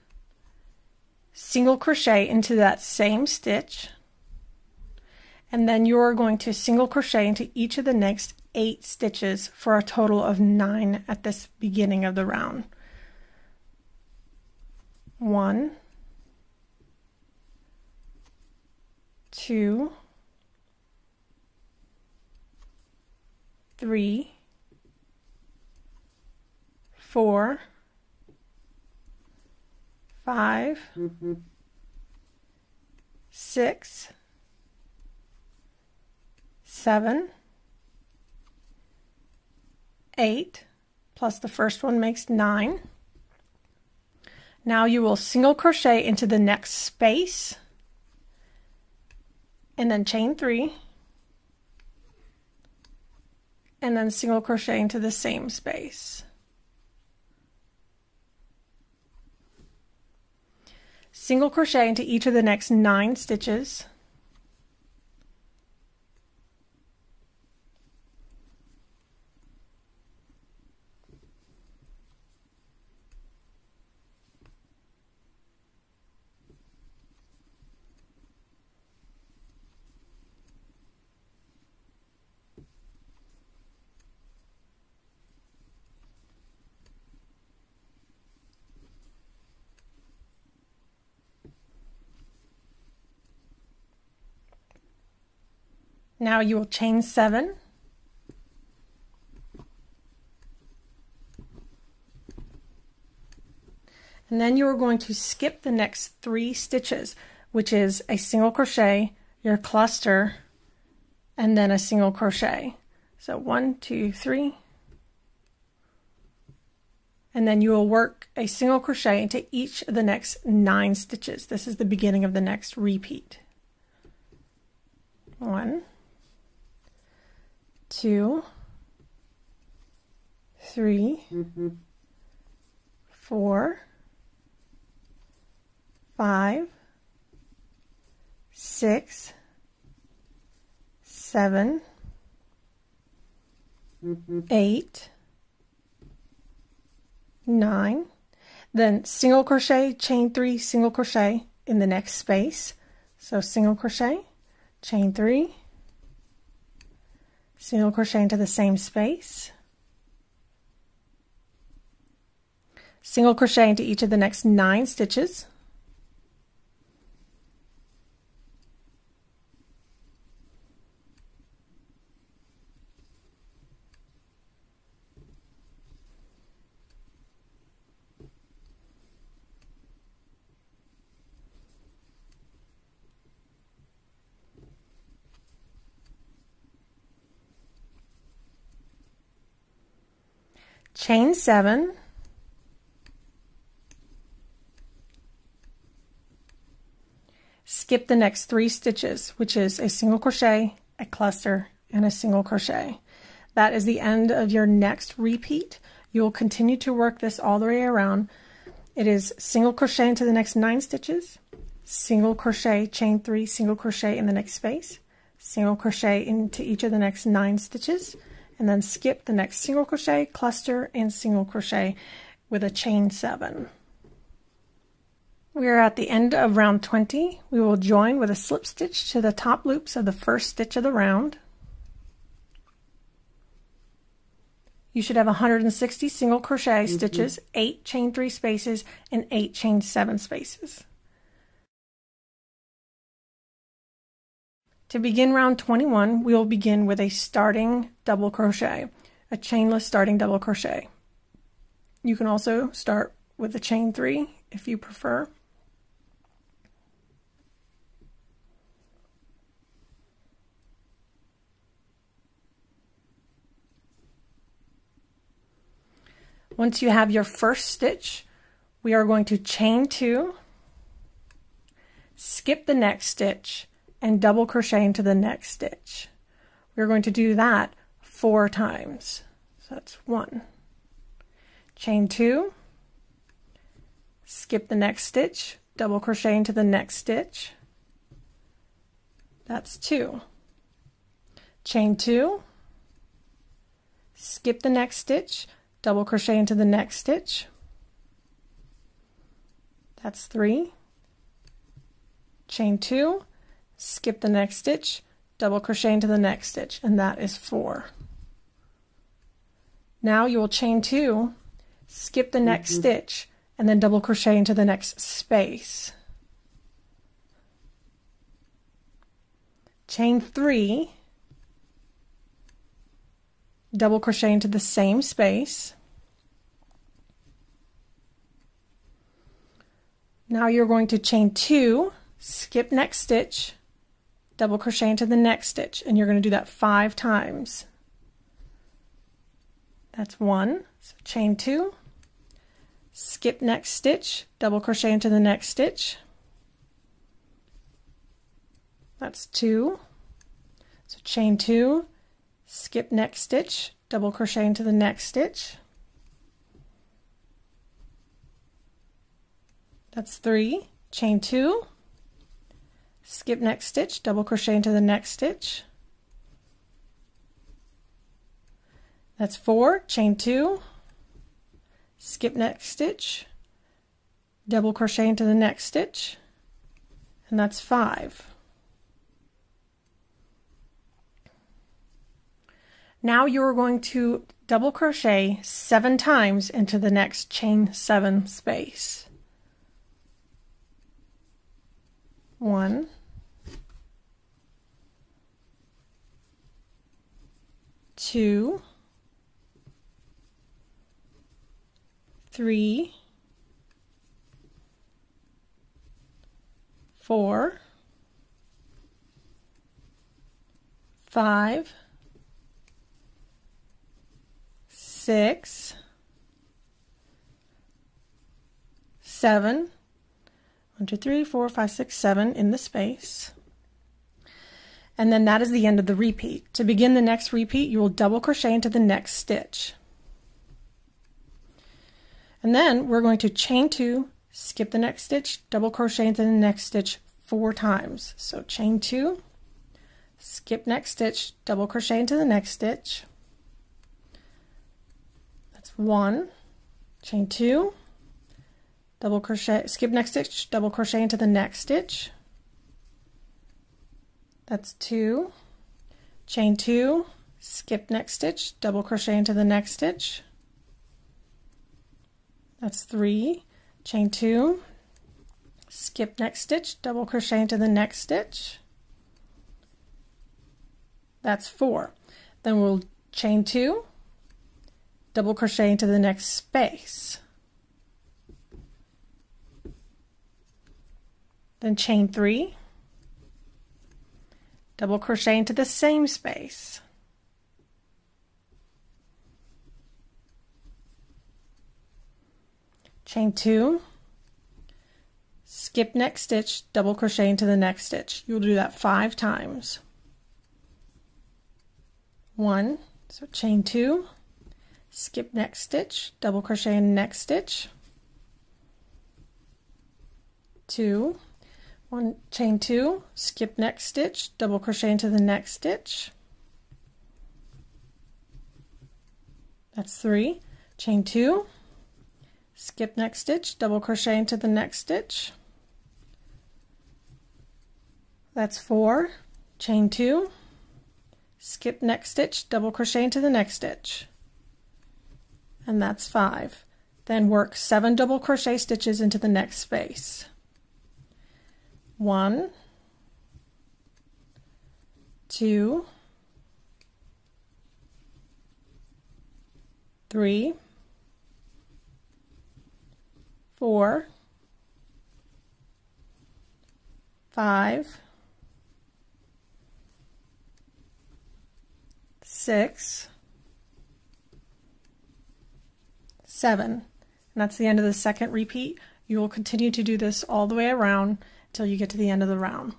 single crochet into that same stitch, and then you're going to single crochet into each of the next 8 stitches for a total of 9 at this beginning of the round. 1, 2, 3, 4, 5, 6, 7, 8, plus the first one makes 9. Now you will single crochet into the next space, and then chain 3, and then single crochet into the same space. Single crochet into each of the next 9 stitches, Now you will chain 7, and then you are going to skip the next 3 stitches, which is a single crochet, your cluster, and then a single crochet. So 1, 2, 3, and then you will work a single crochet into each of the next 9 stitches. This is the beginning of the next repeat. 1, 2, 3, 4, 5, 6, 7, 8, 9, then single crochet, chain 3, single crochet in the next space. So single crochet, chain 3, single crochet into the same space, single crochet into each of the next 9 stitches, chain 7, skip the next 3 stitches, which is a single crochet, a cluster, and a single crochet. That is the end of your next repeat. You will continue to work this all the way around. It is single crochet into the next 9 stitches, single crochet, chain 3, single crochet in the next space, single crochet into each of the next 9 stitches, and then skip the next single crochet, cluster, and single crochet with a chain 7. We are at the end of round 20. We will join with a slip stitch to the top loops of the first stitch of the round. You should have 160 single crochet stitches, 8 chain 3 spaces, and 8 chain 7 spaces. To begin round 21, we will begin with a starting double crochet, a chainless starting double crochet. You can also start with a chain 3 if you prefer. Once you have your first stitch, we are going to chain 2, skip the next stitch, and double crochet into the next stitch. We're going to do that 4 times. So that's 1, chain 2, skip the next stitch, double crochet into the next stitch. That's 2, chain 2, skip the next stitch, double crochet into the next stitch. That's 3, chain 2, skip the next stitch, double crochet into the next stitch, and that is 4. Now you will chain 2, skip the next stitch, and then double crochet into the next space. Chain 3, double crochet into the same space. Now you're going to chain 2, skip next stitch, double crochet into the next stitch, and you're going to do that 5 times. That's 1, so chain 2, skip next stitch, double crochet into the next stitch. That's 2, so chain 2, skip next stitch, double crochet into the next stitch. That's 3, chain 2, skip next stitch, double crochet into the next stitch. That's 4, chain 2, skip next stitch, double crochet into the next stitch, and that's 5. Now you're going to double crochet 7 times into the next chain 7 space. 1, 2, 3, 4, 5, 6, 7, 1, 2, 3, 4, 5, 6, 7 in the space. And then that is the end of the repeat. To begin the next repeat, you will double crochet into the next stitch. And then we're going to chain 2, skip the next stitch, double crochet into the next stitch 4 times. So chain 2, skip next stitch, double crochet into the next stitch. That's 1, chain 2, double crochet, skip next stitch, double crochet into the next stitch. That's 2, chain 2, skip next stitch, double crochet into the next stitch. That's 3, chain 2, skip next stitch, double crochet into the next stitch. That's 4. Then we'll chain 2, double crochet into the next space. Then chain 3, double crochet into the same space. Chain 2, skip next stitch, double crochet into the next stitch. You'll do that 5 times. 1, so chain 2, skip next stitch, double crochet in next stitch. 2, 1, chain 2, skip next stitch, double crochet into the next stitch. That's 3, chain 2, skip next stitch, double crochet into the next stitch. That's 4, chain 2, skip next stitch, double crochet into the next stitch. And that's 5. Then work 7 double crochet stitches into the next space. 1, 2, 3, 4, 5, 6, 7. And that's the end of the second repeat. You will continue to do this all the way around until you get to the end of the round.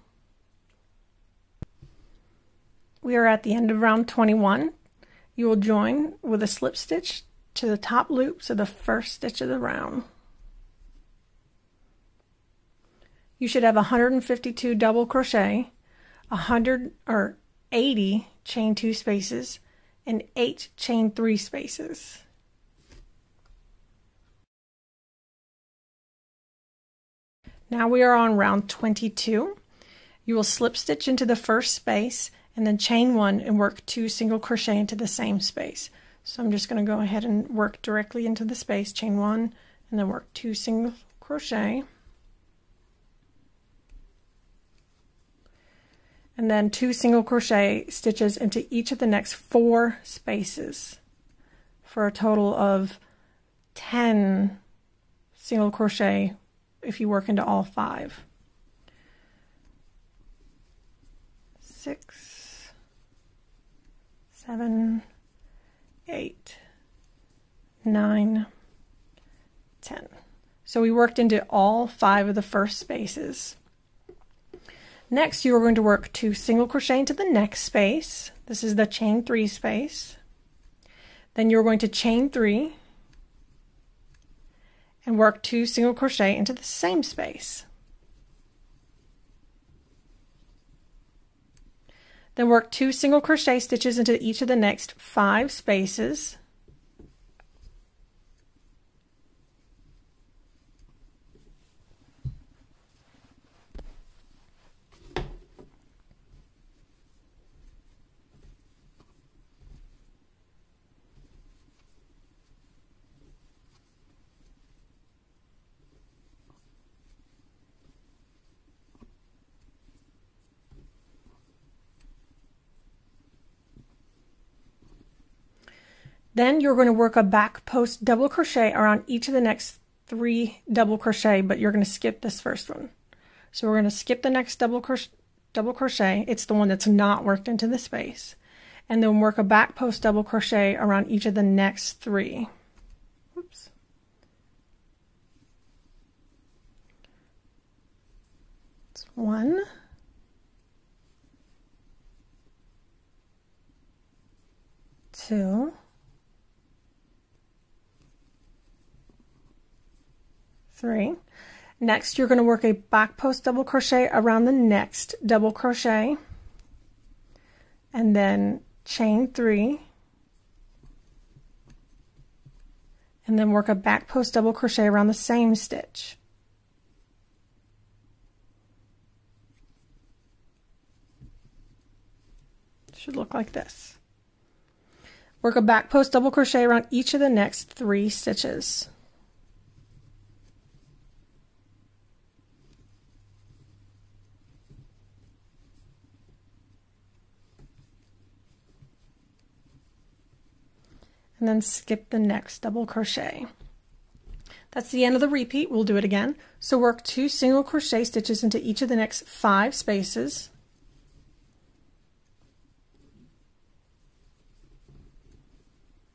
We are at the end of round 21. You will join with a slip stitch to the top loops of the first stitch of the round. You should have 152 double crochet, 80 chain 2 spaces, and 8 chain 3 spaces. Now we are on round 22. You will slip stitch into the first space and then chain 1 and work 2 single crochet into the same space. So I'm just going to go ahead and work directly into the space, chain 1, and then work 2 single crochet. And then 2 single crochet stitches into each of the next 4 spaces for a total of 10 single crochet if you work into all 5. 6, 7, 8, 9, 10. So we worked into all 5 of the first spaces. Next, you are going to work 2 single crochet into the next space. This is the chain 3 space. Then you're going to chain 3 and work 2 single crochet into the same space. Then work 2 single crochet stitches into each of the next 5 spaces. Then you're going to work a back post double crochet around each of the next 3 double crochet, but you're going to skip this first one. So we're going to skip the next double crochet. It's the one that's not worked into the space. And then work a back post double crochet around each of the next 3. Oops. It's 1, 2, 3. Next, you're going to work a back post double crochet around the next double crochet, and then chain 3, and then work a back post double crochet around the same stitch. It should look like this. Work a back post double crochet around each of the next 3 stitches. And then skip the next double crochet. That's the end of the repeat. We'll do it again. So work 2 single crochet stitches into each of the next 5 spaces.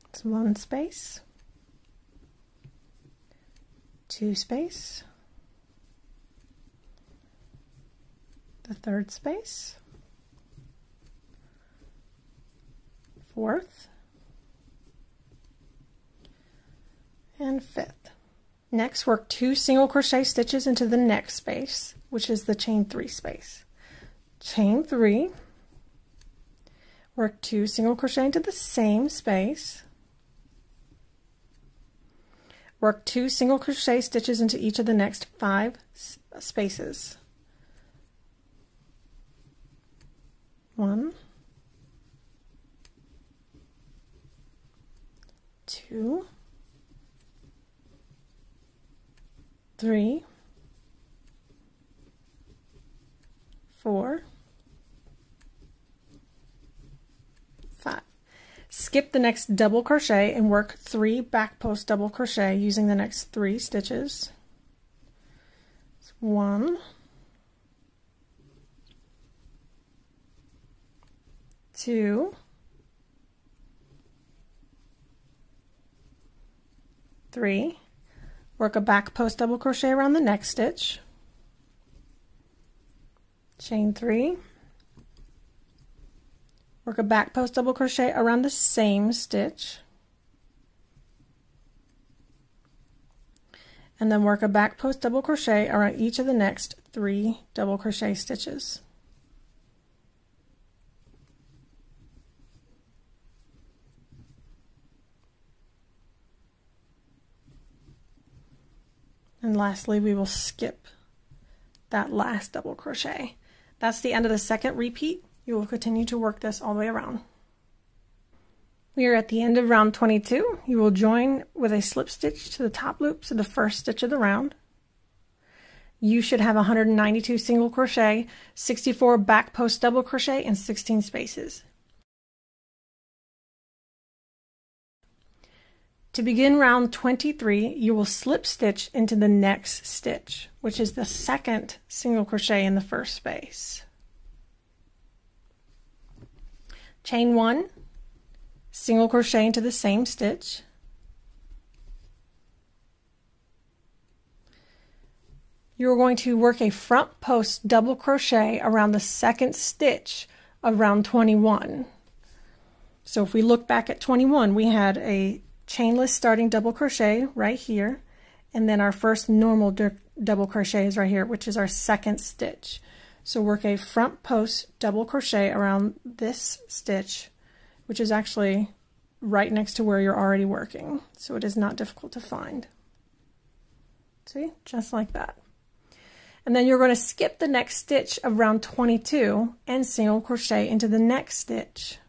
It's 1 space, 2 space, the 3rd space, 4th, and 5th. Next, work 2 single crochet stitches into the next space, which is the chain 3 space. Chain 3, work 2 single crochet into the same space, work 2 single crochet stitches into each of the next 5 spaces. 1, 2, 3, 4, 5. Skip the next double crochet and work 3 back post double crochet using the next 3 stitches. It's 1, 2, 3. Work a back post double crochet around the next stitch, chain 3, work a back post double crochet around the same stitch, and then work a back post double crochet around each of the next 3 double crochet stitches. And lastly, we will skip that last double crochet. That's the end of the second repeat. You will continue to work this all the way around. We are at the end of round 22. You will join with a slip stitch to the top loops of the first stitch of the round. You should have 192 single crochet, 64 back post double crochet, and 16 spaces. To begin round 23, you will slip stitch into the next stitch, which is the second single crochet in the first space. Chain 1, single crochet into the same stitch, you're going to work a front post double crochet around the second stitch of round 21. So if we look back at 21, we had a chainless starting double crochet right here, and then our first normal double crochet is right here, which is our second stitch. So work a front post double crochet around this stitch, which is actually right next to where you're already working, so it is not difficult to find. See, just like that. And then you're going to skip the next stitch of round 22 and single crochet into the next stitch.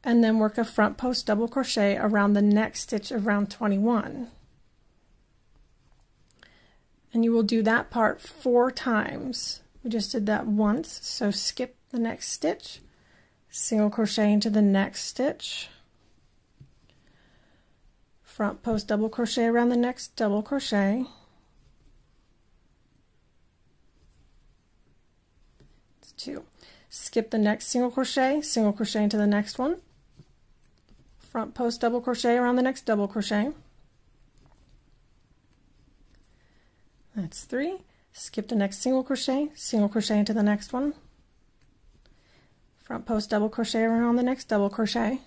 And then work a front post double crochet around the next stitch of round 21. And you will do that part 4 times. We just did that once, so skip the next stitch, single crochet into the next stitch, front post double crochet around the next double crochet, it's 2, skip the next single crochet into the next one, front post double crochet around the next double crochet, that's 3, skip the next single crochet into the next one, front post double crochet around the next double crochet,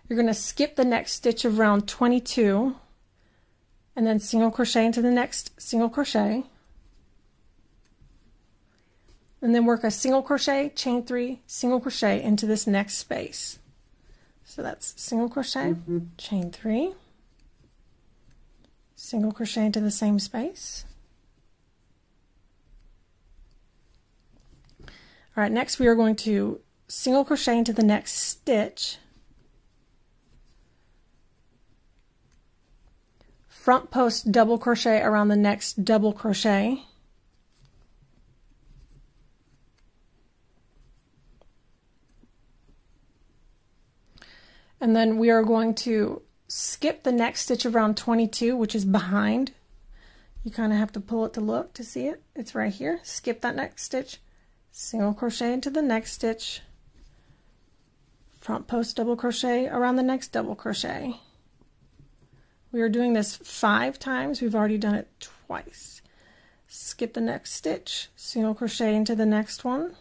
you're going to skip the next stitch of round 22 and then single crochet into the next single crochet, and then work a single crochet, chain 3, single crochet into this next space. So that's single crochet, chain 3, single crochet into the same space. All right, next we are going to single crochet into the next stitch, front post double crochet around the next double crochet, and then we are going to skip the next stitch of round 22, which is behind. You kind of have to pull it to look to see it. It's right here. Skip that next stitch, single crochet into the next stitch, front post double crochet around the next double crochet. We are doing this 5 times. We've already done it twice. Skip the next stitch, single crochet into the next one,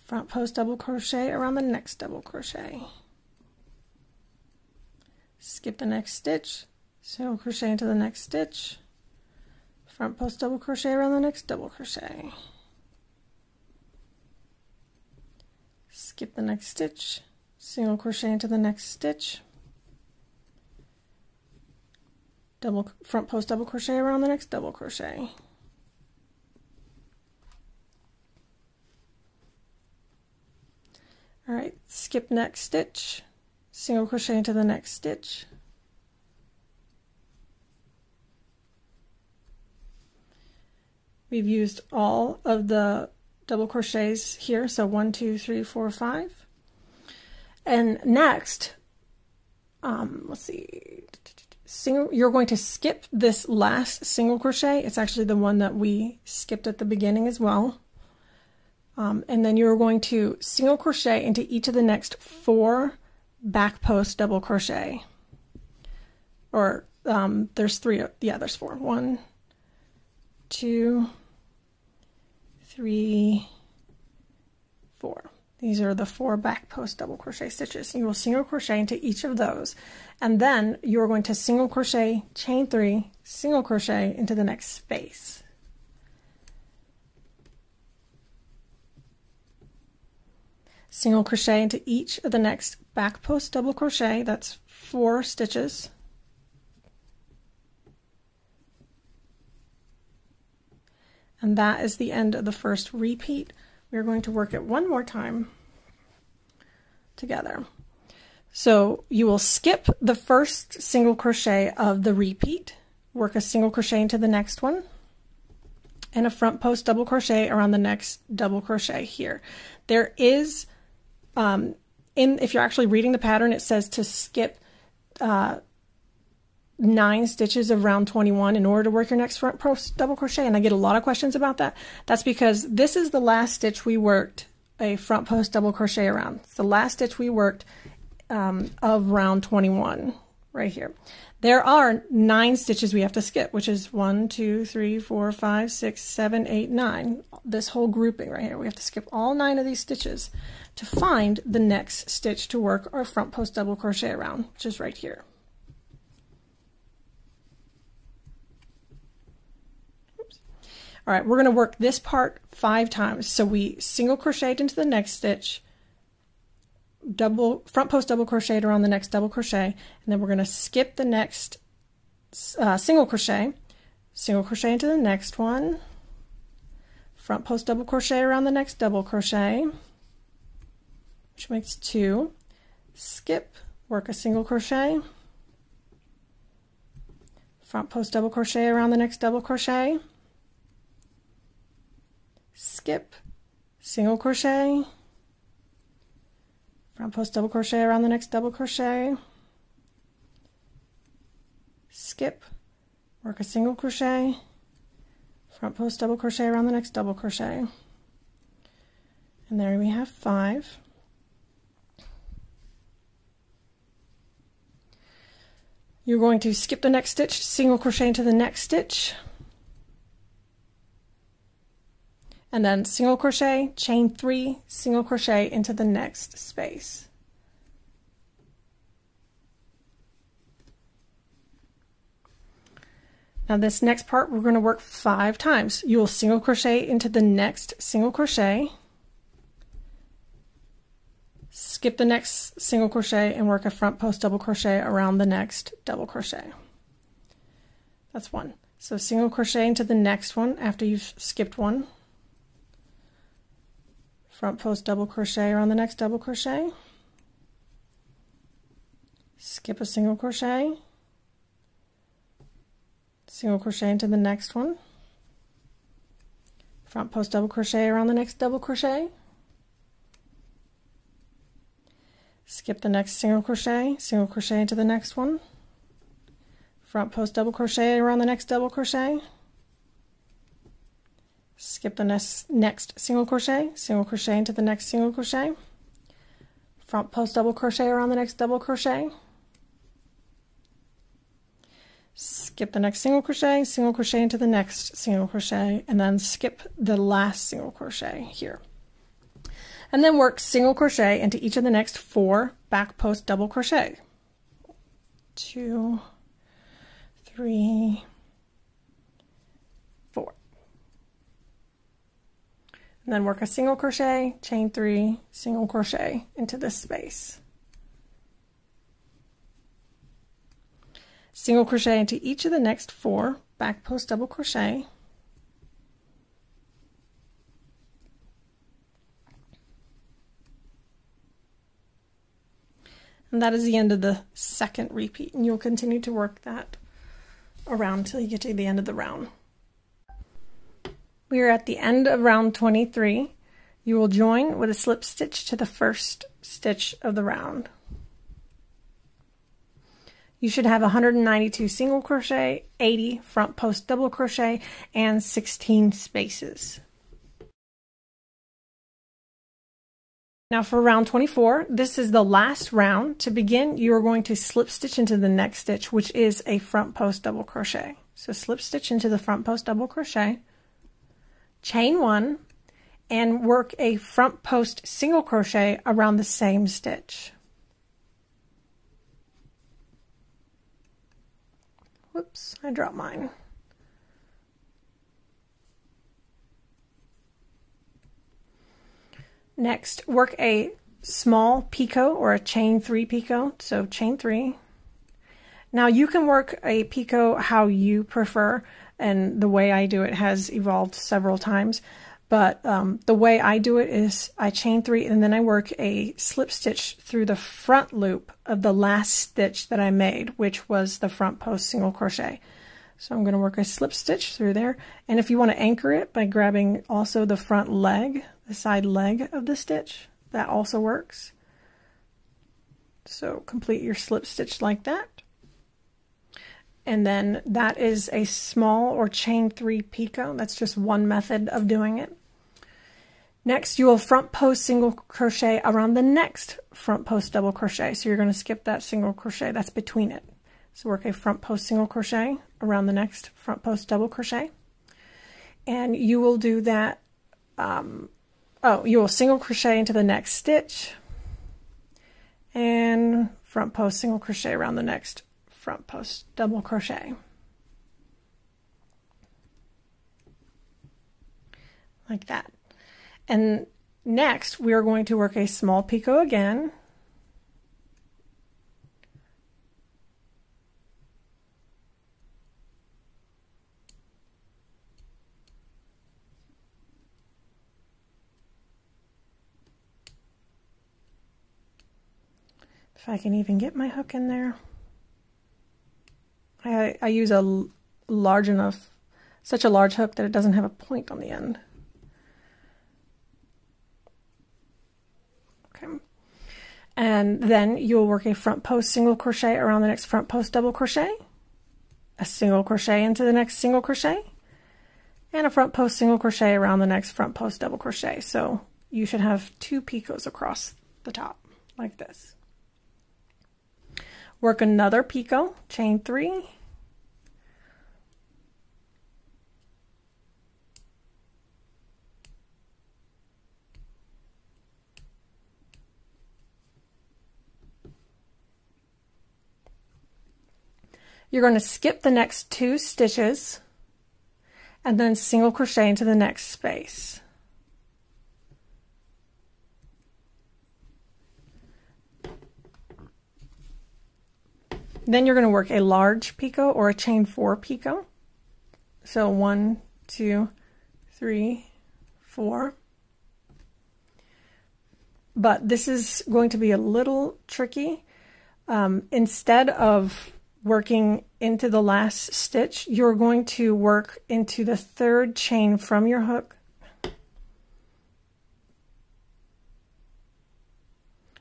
front post double crochet around the next double crochet, skip the next stitch, single crochet into the next stitch, front post double crochet around the next double crochet, skip the next stitch, single crochet into the next stitch, front post double crochet around the next double crochet, all right, skip next stitch, single crochet into the next stitch, we've used all of the double crochets here, so 1, 2, 3, 4, 5, and next let's see, you're going to skip this last single crochet. It's actually the one that we skipped at the beginning as well. And then you're going to single crochet into each of the next 4 back post double crochet. Or there's 3, yeah, there's 4. 1, 2, 3, 4. These are the 4 back post double crochet stitches. You will single crochet into each of those, and then you're going to single crochet, chain 3, single crochet into the next space. Single crochet into each of the next back post double crochet. That's 4 stitches. And that is the end of the first repeat. We're going to work it one more time together. So you will skip the first single crochet of the repeat, work a single crochet into the next one, and a front post double crochet around the next double crochet here. There is, if you're actually reading the pattern, it says to skip 9 stitches of round 21 in order to work your next front post double crochet, and I get a lot of questions about that. That's because this is the last stitch we worked a front post double crochet around. It's the last stitch we worked of round 21 right here. There are 9 stitches we have to skip, which is 1, 2, 3, 4, 5, 6, 7, 8, 9. This whole grouping right here. We have to skip all 9 of these stitches to find the next stitch to work our front post double crochet around, which is right here. All right, we're going to work this part 5 times. So we single crocheted into the next stitch, front post double crocheted around the next double crochet, and then we're going to skip the next single crochet into the next one, front post double crochet around the next double crochet, which makes 2, skip, work a single crochet, front post double crochet around the next double crochet, skip, single crochet, front post double crochet around the next double crochet, skip, work a single crochet, front post double crochet around the next double crochet, and there we have 5. You're going to skip the next stitch, single crochet into the next stitch, and then single crochet, chain 3, single crochet into the next space. Now this next part we're going to work 5 times. You will single crochet into the next single crochet, skip the next single crochet, and work a front post double crochet around the next double crochet. That's 1. So single crochet into the next one after you've skipped one, front post double crochet around the next double crochet, skip a single crochet, single crochet into the next one, front post double crochet around the next double crochet, skip the next single crochet into the next one, front post double crochet around the next double crochet, skip the next single crochet into the next single crochet, front post double crochet around the next double crochet, skip the next single crochet into the next single crochet, and then skip the last single crochet here. And then work single crochet into each of the next 4 back post double crochet. 2, 3, 4. And then work a single crochet, chain 3, single crochet into this space. Single crochet into each of the next 4 back post double crochet. And that is the end of the second repeat, and you'll continue to work that around until you get to the end of the round. We are at the end of round 23. You will join with a slip stitch to the first stitch of the round. You should have 192 single crochet, 80 front post double crochet, and 16 spaces. Now for round 24, this is the last round. To begin, you are going to slip stitch into the next stitch, which is a front post double crochet. So slip stitch into the front post double crochet, chain 1, and work a front post single crochet around the same stitch. Whoops, I dropped mine. Next, work a small picot or a chain 3 picot, so chain 3. Now you can work a picot how you prefer, and the way I do it has evolved several times, but the way I do it is I chain 3 and then I work a slip stitch through the front loop of the last stitch that I made, which was the front post single crochet. So I'm going to work a slip stitch through there, and if you want to anchor it by grabbing also the front leg, the side leg of the stitch, that also works. So complete your slip stitch like that. And then that is a small or chain 3 picot. That's just one method of doing it. Next, you will front post single crochet around the next front post double crochet. So you're going to skip that single crochet that's between it. So work a front post single crochet around the next front post double crochet. And you will do that, you will single crochet into the next stitch and front post single crochet around the next front post double crochet. Like that. And next we are going to work a small picot again. If I can even get my hook in there. I I use a large enough, such a large hook that it doesn't have a point on the end. Okay. And then you'll work a front post single crochet around the next front post double crochet, a single crochet into the next single crochet, and a front post single crochet around the next front post double crochet. So you should have 2 picots across the top like this. Work another picot, chain 3, you're going to skip the next 2 stitches and then single crochet into the next space. Then you're going to work a large picot or a chain 4 picot. So 1, 2, 3, 4. But this is going to be a little tricky. Instead of working into the last stitch, you're going to work into the 3rd chain from your hook.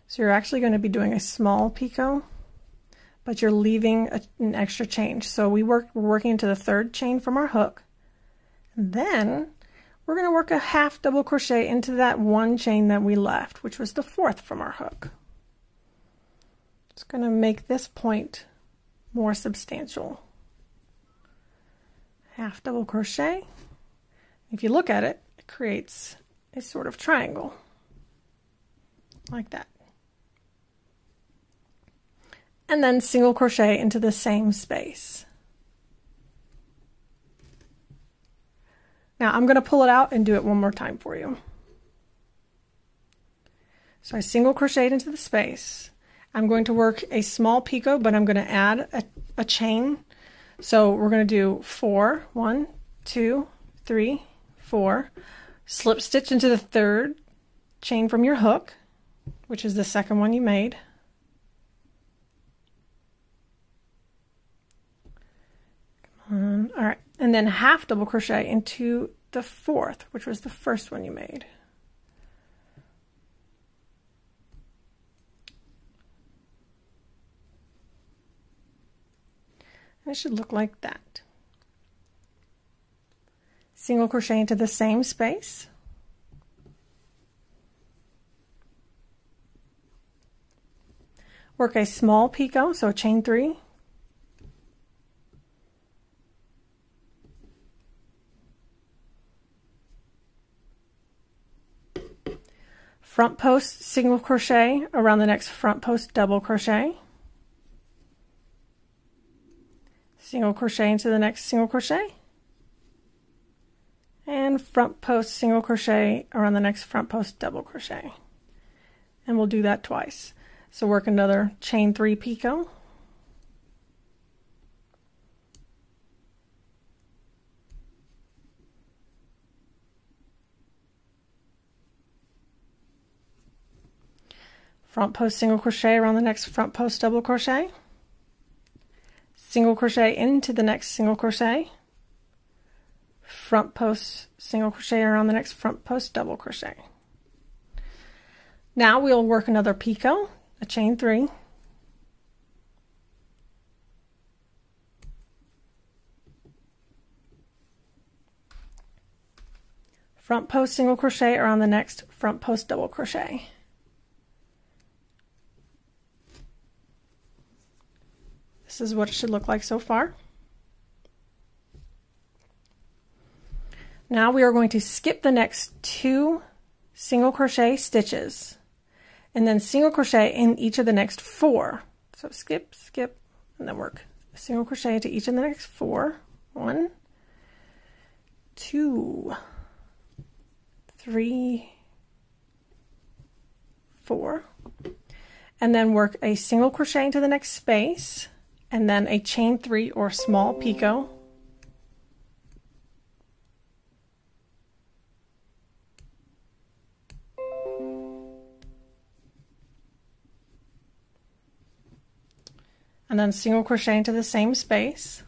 So you're actually going to be doing a small picot, but you're leaving an extra chain. So we're working into the 3rd chain from our hook. And then we're going to work a half double crochet into that 1 chain that we left, which was the 4th from our hook. It's going to make this point more substantial. Half double crochet. If you look at it, it creates a sort of triangle like that. And then single crochet into the same space. Now I'm going to pull it out and do it one more time for you. So I single crocheted into the space. I'm going to work a small picot, but I'm going to add a chain. So we're going to do 4, 1, 2, 3, 4, slip stitch into the 3rd chain from your hook, which is the 2nd one you made. All right, and then half double crochet into the 4th, which was the 1st one you made. And it should look like that. Single crochet into the same space. Work a small picot, so chain 3. Front post single crochet around the next front post double crochet, single crochet into the next single crochet, and front post single crochet around the next front post double crochet. And we'll do that twice. So work another chain 3 picot, front post single crochet around the next front post double crochet, single crochet into the next single crochet, front post single crochet around the next front post double crochet. Now we'll work another picot, a chain 3, front post single crochet around the next front post double crochet. This is what it should look like so far. Now we are going to skip the next 2 single crochet stitches and then single crochet in each of the next 4. So skip, skip, and then work a single crochet into each of the next 4. 1, 2, 3, 4, and then work a single crochet into the next space, and then a chain 3 or small picot, and then single crochet into the same space,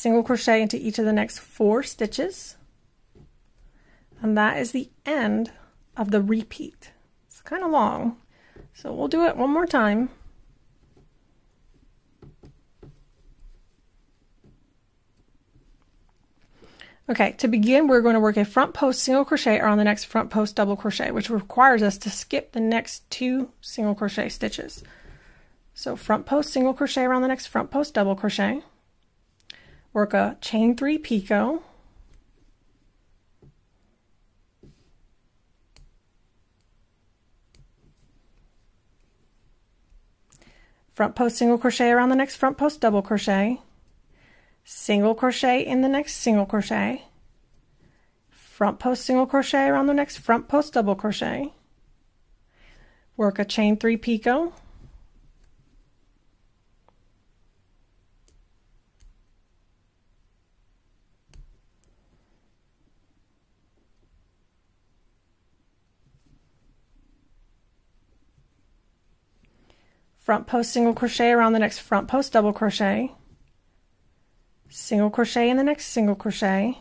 single crochet into each of the next 4 stitches, and that is the end of the repeat. It's kind of long, so we'll do it one more time. Okay, to begin, we're going to work a front post single crochet around the next front post double crochet, which requires us to skip the next 2 single crochet stitches. So front post single crochet around the next front post double crochet, work a chain 3 picot, front post single crochet around the next front post double crochet, single crochet in the next single crochet, front post single crochet around the next front post double crochet, work a chain 3 picot, front post single crochet around the next front post double crochet, single crochet in the next single crochet,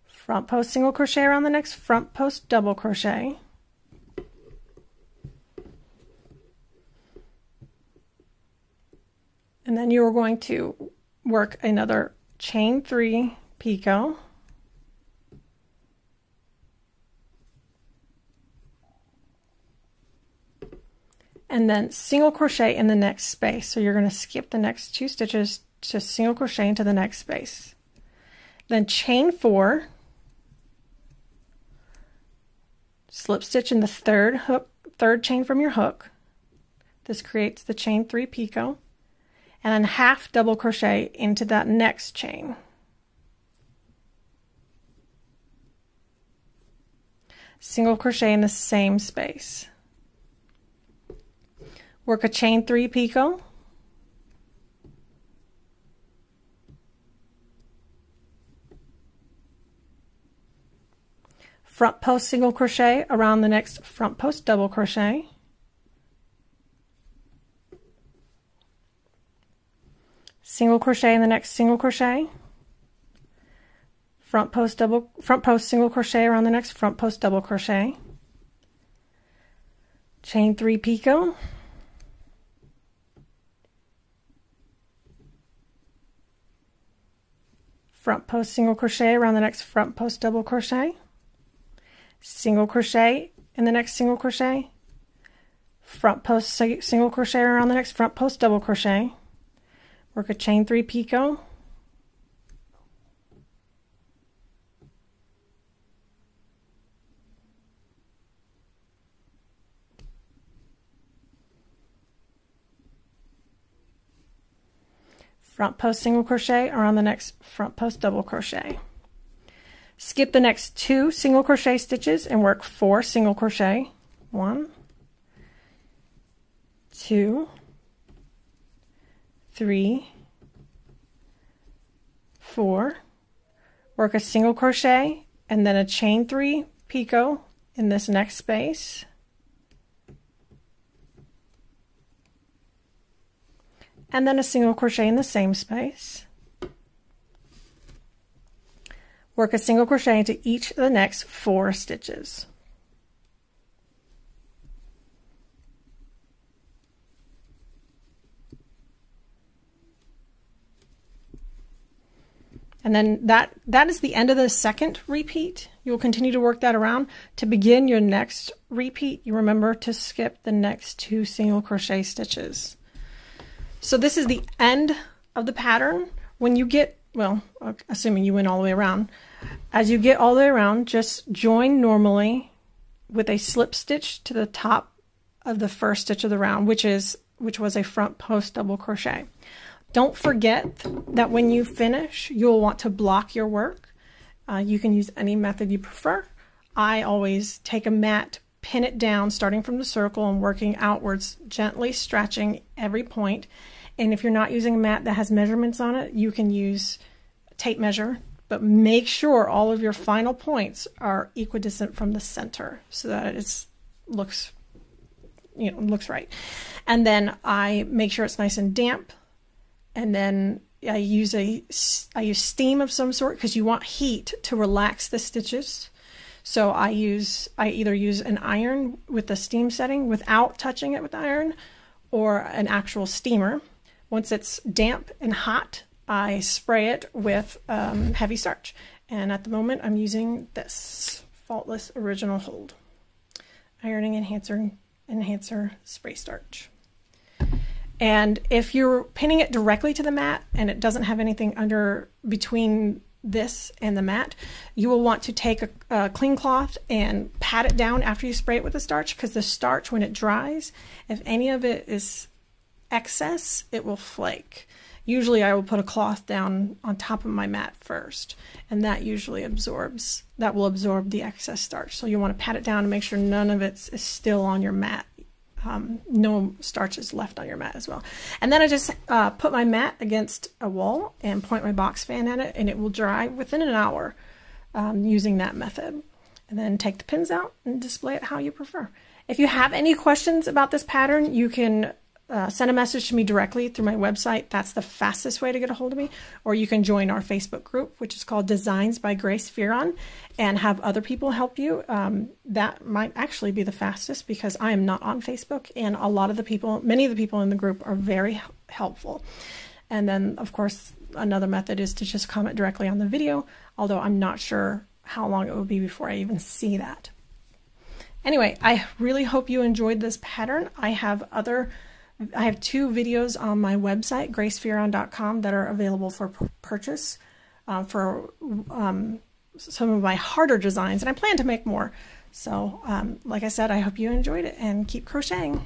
front post single crochet around the next front post double crochet, and then you are going to work another chain 3 picot, and then single crochet in the next space. So you're going to skip the next 2 stitches to single crochet into the next space. Then chain 4, slip stitch in the third chain from your hook. This creates the chain 3 picot, and then half double crochet into that next chain. Single crochet in the same space. Work a chain 3 picot, front post single crochet around the next front post double crochet, single crochet in the next single crochet, front post single crochet around the next front post double crochet, chain 3 picot, front post single crochet around the next front post double crochet, single crochet in the next single crochet, front post single crochet around the next front post double crochet, work a chain 3 picot, front post single crochet around the next front post double crochet. Skip the next 2 single crochet stitches and work 4 single crochet. 1, 2, 3, 4. Work a single crochet and then a chain 3 picot in this next space. And then a single crochet in the same space. Work a single crochet into each of the next 4 stitches. And then that is the end of the second repeat. You'll continue to work that around. To begin your next repeat, you remember to skip the next 2 single crochet stitches. So this is the end of the pattern. When you get, well, assuming you went all the way around, as you get all the way around, just join normally with a slip stitch to the top of the first stitch of the round, which was a front post double crochet. Don't forget that when you finish, you'll want to block your work. You can use any method you prefer. I always take a mat, pin it down, starting from the circle and working outwards, gently stretching every point. And if you're not using a mat that has measurements on it, you can use a tape measure, but make sure all of your final points are equidistant from the center so that it looks right. And then I make sure it's nice and damp. And then I use steam of some sort because you want heat to relax the stitches. So I either use an iron with the steam setting without touching it with the iron, or an actual steamer. Once it's damp and hot, I spray it with heavy starch. And at the moment, I'm using this Faultless Original Hold Ironing Enhancer Spray Starch. And if you're pinning it directly to the mat and it doesn't have anything between this and the mat, you will want to take a clean cloth and pat it down after you spray it with the starch, because the starch, when it dries, if any of it is excess, it will flake. Usually I will put a cloth down on top of my mat first, and that usually will absorb the excess starch. So you want to pat it down to make sure none of it is still on your mat. No starch is left on your mat as well. And then I just put my mat against a wall and point my box fan at it, and it will dry within an hour using that method. And then take the pins out and display it how you prefer. If you have any questions about this pattern, you can send a message to me directly through my website. That's the fastest way to get a hold of me. Or you can join our Facebook group, which is called Designs by Grace Fearon, and have other people help you. That might actually be the fastest, because I am not on Facebook, and many of the people in the group are very helpful. And then, of course, another method is to just comment directly on the video, although I'm not sure how long it will be before I even see that. Anyway, I really hope you enjoyed this pattern. I have 2 videos on my website, gracefearon.com, that are available for purchase for some of my harder designs, and I plan to make more. So, like I said, I hope you enjoyed it, and keep crocheting.